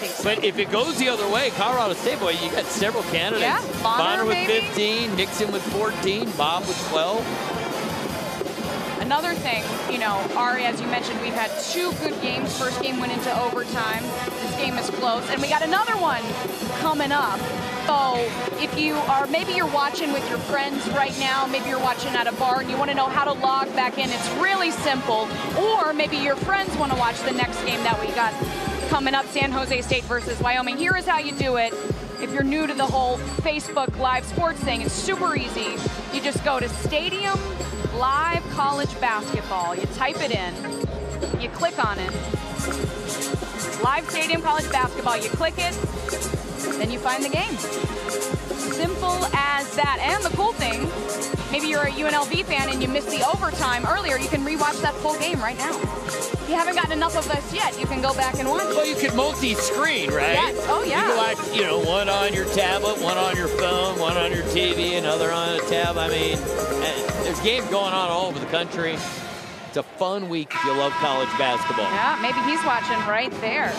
think so. But if it goes the other way, Colorado State, boy, you got several candidates. Yeah, Bonner with maybe? 15, Nixon with 14, Bob with 12. Another thing, you know, Ari, as you mentioned, we've had 2 good games. First game went into overtime. This game is close, and we got another one coming up. So if you are, maybe you're watching with your friends right now, maybe you're watching at a bar and you want to know how to log back in, it's really simple. Or maybe your friends want to watch the next game that we got coming up, San Jose State versus Wyoming. Here is how you do it. If you're new to the whole Facebook Live sports thing, it's super easy. You just go to Stadium Live College Basketball. You type it in, you click on it. Live Stadium College Basketball, you click it, then you find the game. Simple as that. And the cool thing, maybe you're a UNLV fan and you missed the overtime earlier, you can rewatch that full game right now. If you haven't gotten enough of us yet, you can go back and watch. Well, you could multi-screen, right? Yes. Oh, yeah. You can watch, you know, one on your tablet, one on your phone, one on your TV, another on a tab. I mean, there's games going on all over the country. It's a fun week if you love college basketball. Yeah, maybe he's watching right there.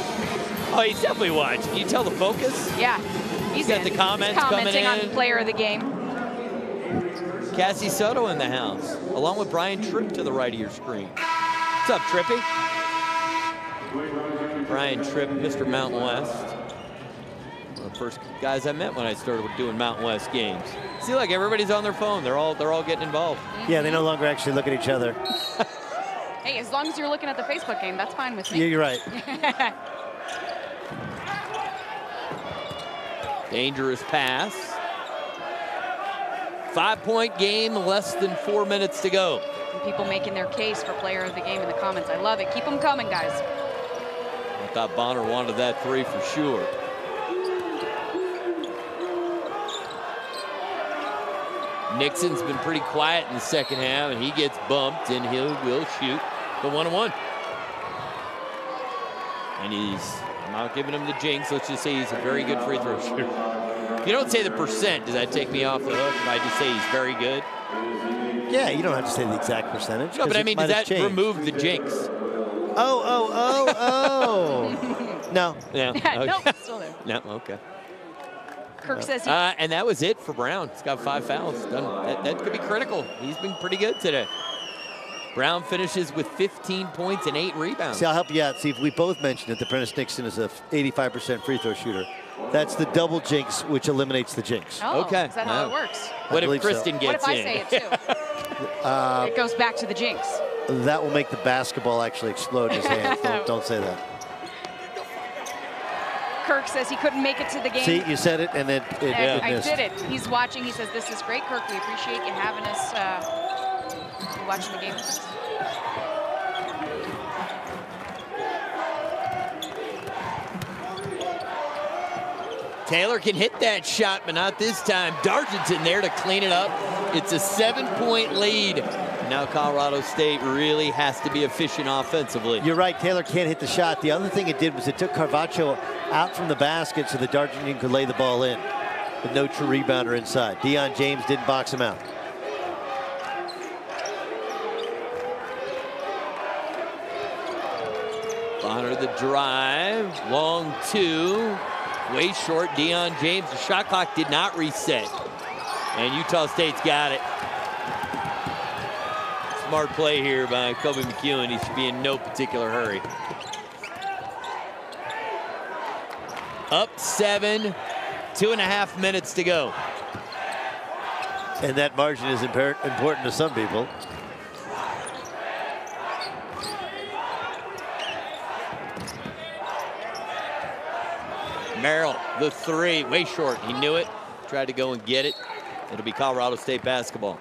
Oh, he's definitely watching. Can you tell the focus? Yeah. He's got the comments commenting coming in. on player of the game. Cassie Soto in the house, along with Brian Tripp to the right of your screen. What's up, Trippy? Brian Tripp, Mr. Mountain West. One of the first guys I met when I started doing Mountain West games. See, like everybody's on their phone. They're all getting involved. Yeah, they no longer actually look at each other. Hey, as long as you're looking at the Facebook game, that's fine with me. Yeah, you're right. Dangerous pass. 5-point game, less than 4 minutes to go. And people making their case for player of the game in the comments. I love it. Keep them coming, guys. I thought Bonner wanted that 3 for sure. Nixon's been pretty quiet in the second half, and he gets bumped, and he will shoot the 1-on-1. And he's not giving him the jinx. Let's just say he's a very good free throw shooter. If you don't say the percent, does that take me off the hook if I just say he's very good? Yeah, you don't have to say the exact percentage. No, but I mean, does that remove the jinx? Oh. No. Yeah. Okay. Nope, still there. No, okay. Kirk says he... and that was it for Brown. He's got 5 fouls. Done. That could be critical. He's been pretty good today. Brown finishes with 15 points and 8 rebounds. See, I'll help you out. See, if we both mentioned that the Prentice Nixon is a 85% free throw shooter. That's the double jinx, which eliminates the jinx. Oh, okay. Is that how it works? What if Kristen gets in? What if I say it too? It goes back to the jinx. That will make the basketball actually explode in his hands. Don't say that. Kirk says he couldn't make it to the game. See, you said it, and then it I missed. did it. He's watching. He says, this is great, Kirk. We appreciate you having us watching the game. Taylor can hit that shot, but not this time. Dargington there to clean it up. It's a 7-point lead. Now Colorado State really has to be efficient offensively. You're right, Taylor can't hit the shot. The other thing it did was it took Carvacho out from the basket so that Dargington could lay the ball in with no true rebounder inside. Deion James didn't box him out. Bonner the drive, long 2, way short. Deion James, the shot clock did not reset. And Utah State's got it. Smart play here by Kobe McEwen. He should be in no particular hurry. Up 7, 2.5 minutes to go. And that margin is important to some people. Merrill, the 3, way short. He knew it, tried to go and get it. It'll be Colorado State basketball.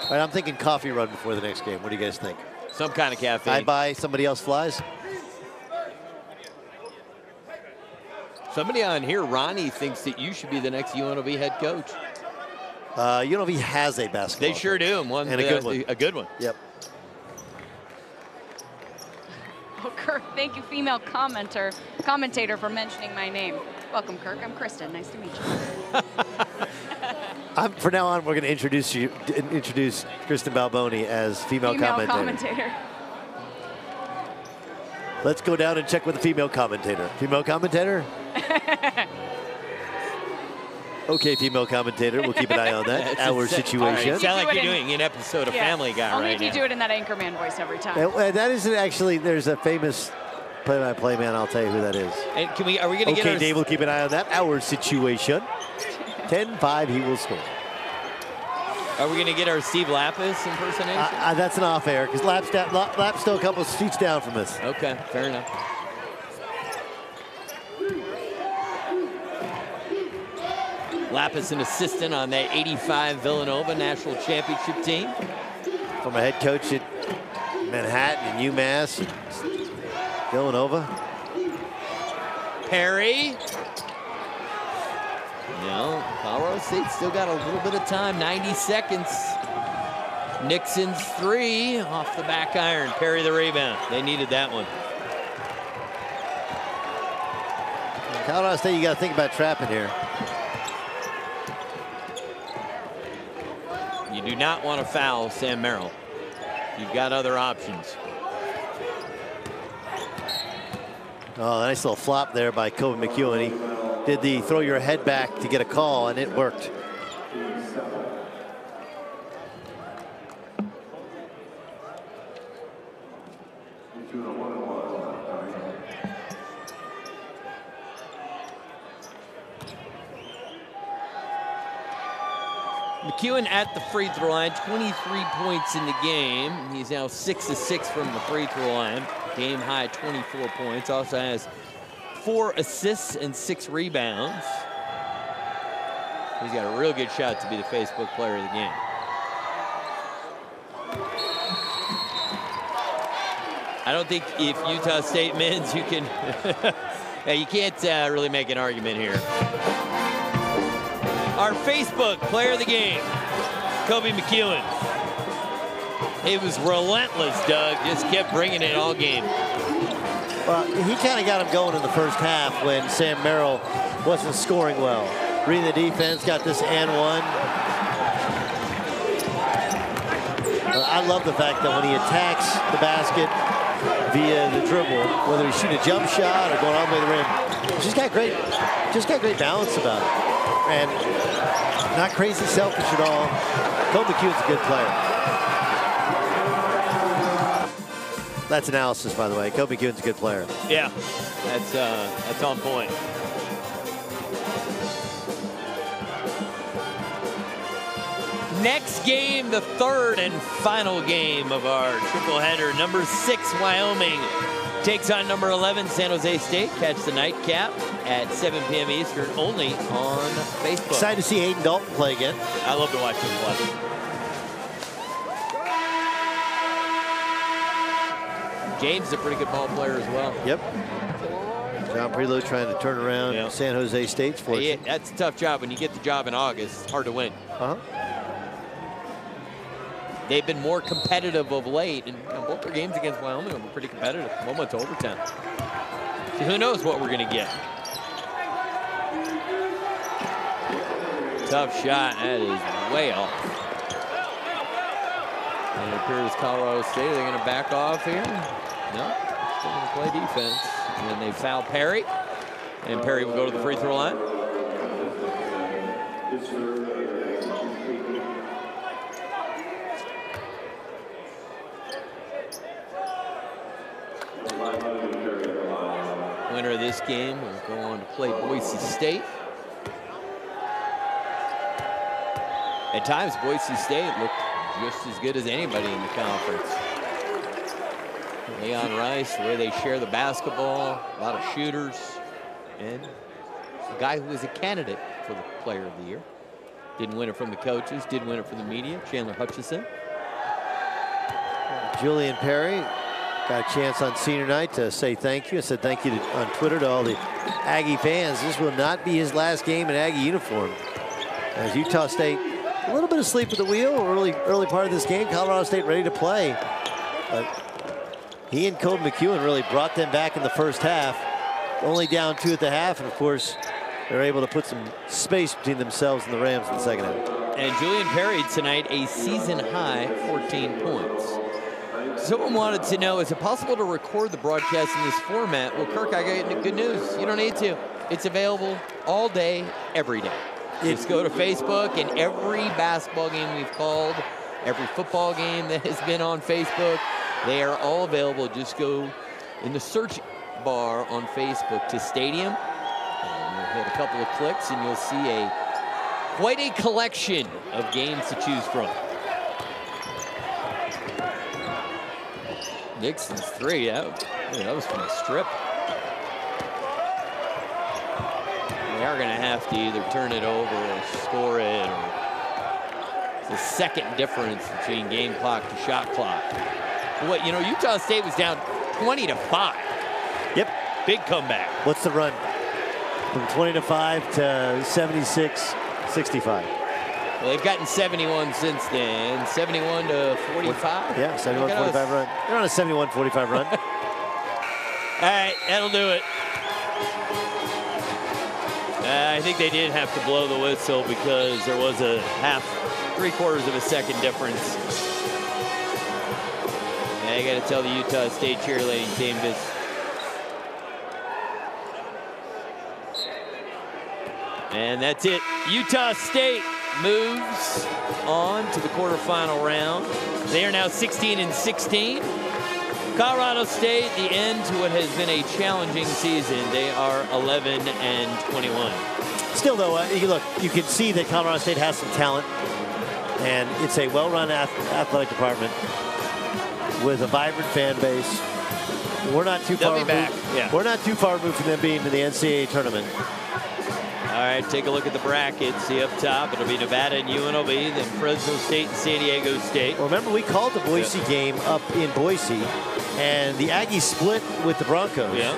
All right, I'm thinking coffee run before the next game. What do you guys think? Some kind of caffeine. I buy, somebody else flies. Somebody on here, Ronnie, thinks that you should be the next UNLV head coach. UNLV has a basketball. They sure do. And a good one. A good one. Yep. Oh, Kirk, thank you, female commentator, for mentioning my name. Welcome, Kirk. I'm Kristen. Nice to meet you. For now on, we're going to introduce Kristen Balboni as female commentator. Let's go down and check with the female commentator. Female commentator? Okay, female commentator. We'll keep an eye on that. Our situation. Right. Sound like you're doing an episode of Family Guy I'll right now. make you do it in that Anchorman voice every time. That isn't actually, there's a famous play-by-play man. I'll tell you who that is. And are we going to get Okay, Dave, we'll keep an eye on that. Our situation. 10-5, he will score. Are we going to get our Steve Lapis impersonation? That's an off-air, because Lap's still a couple of seats down from us. Okay, fair enough. Lapis, an assistant on that 85 Villanova national championship team. From a head coach at Manhattan and UMass, Villanova. Perry. No, Colorado State still got a little bit of time, 90 seconds. Nixon's three off the back iron. Perry the rebound. They needed that one. Colorado State, you got to think about trapping here. You do not want to foul Sam Merrill. You've got other options. Oh, nice little flop there by Kobe McEwen. He did the throw your head back to get a call, and it worked. McEwen at the free throw line, 23 points in the game. He's now 6 of 6 from the free throw line. Game high 24 points. Also has 4 assists and 6 rebounds. He's got a real good shot to be the Facebook player of the game. I don't think if Utah State men's, you can, you can't really make an argument here. Our Facebook player of the game, Kobe McEwen. He was relentless, Doug. Just kept bringing it all game. Well, he kind of got him going in the first half when Sam Merrill wasn't scoring well. Reading the defense, got this and one. I love the fact that when he attacks the basket via the dribble, whether he's shooting a jump shot or going all the way to the rim, just got great balance about it. And not crazy selfish at all. Kobe McEwen's a good player. That's analysis, by the way. Kobe McEwen's a good player. Yeah, that's on point. Next game, the third and final game of our triple header. Number 6, Wyoming takes on number 11, San Jose State. Catch the nightcap at 7 p.m. Eastern, only on Facebook. Excited to see Hayden Dalton play again. I love to watch him play. James is a pretty good ball player as well. Yep. John Prelow trying to turn around San Jose State's fortune. Yeah, that's a tough job. When you get the job in August, it's hard to win. They've been more competitive of late, and both their games against Wyoming were pretty competitive. One went to overtime. So who knows what we're going to get. Tough shot. That is way off. And it appears Colorado State, they're going to back off here. No, still going to play defense. And then they foul Perry. And Perry will go to the free throw line. Winner of this game will go on to play Boise State. At times, Boise State looked just as good as anybody in the conference. Leon Rice, the way they share the basketball, a lot of shooters, and a guy who was a candidate for the player of the year. Didn't win it from the coaches, did win it from the media, Chandler Hutchison. Julian Perry got a chance on senior night to say thank you. I said thank you on Twitter to all the Aggie fans. This will not be his last game in Aggie uniform. As Utah State, a little bit of sleep at the wheel, early part of this game. Colorado State ready to play. But he and Kobe McEwen really brought them back in the first half. Only down 2 at the half, and of course, they're able to put some space between themselves and the Rams in the second half. And Julian Perry tonight, a season-high 14 points. Someone wanted to know, is it possible to record the broadcast in this format? Well, Kirk, I got good news. You don't need to. It's available all day, every day. Just go to Facebook, and every basketball game we've called, every football game that has been on Facebook, they are all available. Just go in the search bar on Facebook to Stadium, and you'll hit a couple of clicks, and you'll see quite a collection of games to choose from. Nixon's three, that was from the strip. They are going to have to either turn it over or score it, or it's the second difference between game clock to shot clock. But Utah State was down 20-5. Yep. Big comeback. What's the run? From 20-5 to 76-65. Well, they've gotten 71 since then. 71-45. Yeah, 71-45 run. They're on a 71-45 run. All right, that'll do it. I think they did have to blow the whistle because there was a three-quarters of a second difference. I got to tell the Utah State cheerleading team this. And that's it. Utah State moves on to the quarterfinal round. They are now 16-16. Colorado State, the end to what has been a challenging season. They are 11-21. Still, though, you can see that Colorado State has some talent, and it's a well-run athletic department with a vibrant fan base. We're not too far removed. Yeah. We're not too far removed from them being in the NCAA tournament. All right, take a look at the bracket. See up top, it'll be Nevada and UNLV, then Fresno State and San Diego State. Well, remember, we called the Boise game up in Boise, and the Aggies split with the Broncos. Yeah.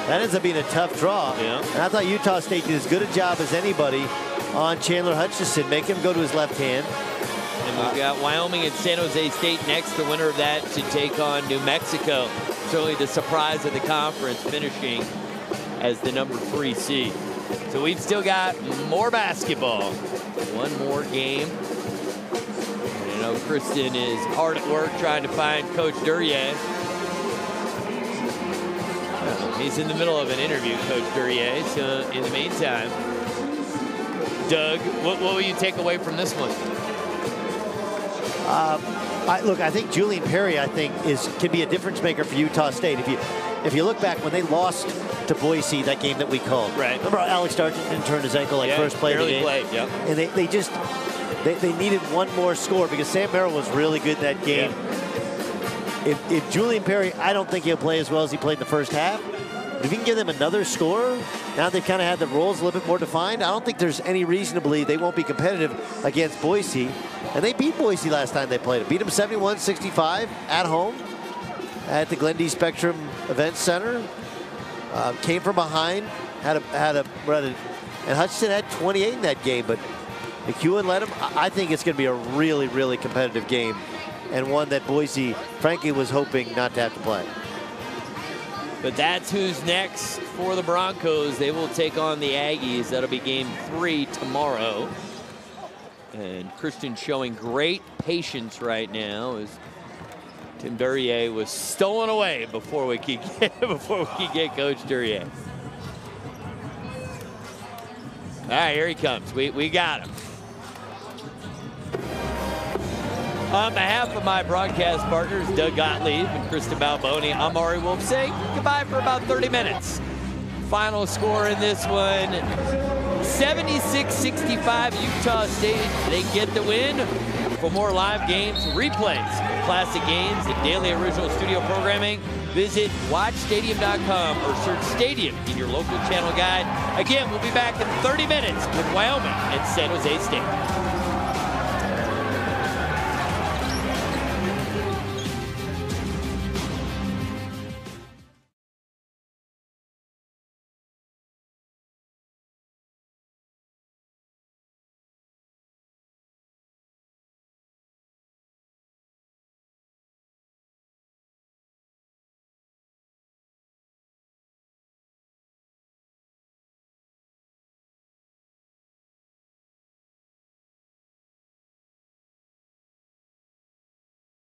That ends up being a tough draw. Yeah. And I thought Utah State did as good a job as anybody on Chandler Hutchison, make him go to his left hand. And we've got Wyoming and San Jose State next, the winner of that to take on New Mexico. Certainly the surprise of the conference, finishing as the number 3 seed. So we've still got more basketball. One more game. And Kristen is hard at work trying to find Coach Duryea. He's in the middle of an interview, Coach Duryea. So in the meantime, Doug, what will you take away from this one? Look, I think Julian Perry, can be a difference maker for Utah State. If you look back when they lost to Boise, that game that we called. Right. Remember Alex Dartington turned his ankle first play of the game? Played, yep. And they needed one more score because Sam Merrill was really good in that game. Yeah. If Julian Perry, I don't think he'll play as well as he played in the first half. But if you can give them another score, now they've kind of had the roles a little bit more defined. I don't think there's any reason to believe they won't be competitive against Boise. And they beat Boise last time they played it. Beat them 71-65 at home at the Glendale Spectrum Events Center. Came from behind, and Hutchison had 28 in that game, but McEwen led him. I think it's going to be a really, really competitive game, and one that Boise, frankly, was hoping not to have to play. But that's who's next for the Broncos. They will take on the Aggies. That'll be game 3 tomorrow. And Christian showing great patience right now as Tim Duryea was stolen away before we could get Coach Duryea. All right, here he comes. We got him. On behalf of my broadcast partners, Doug Gottlieb and Kristen Balboni, I'm Ari Wolf saying goodbye for about 30 minutes. Final score in this one, 76-65 Utah State. They get the win. For more live games, replays, classic games, and daily original studio programming, visit watchstadium.com or search Stadium in your local channel guide. Again, we'll be back in 30 minutes with Wyoming and San Jose State.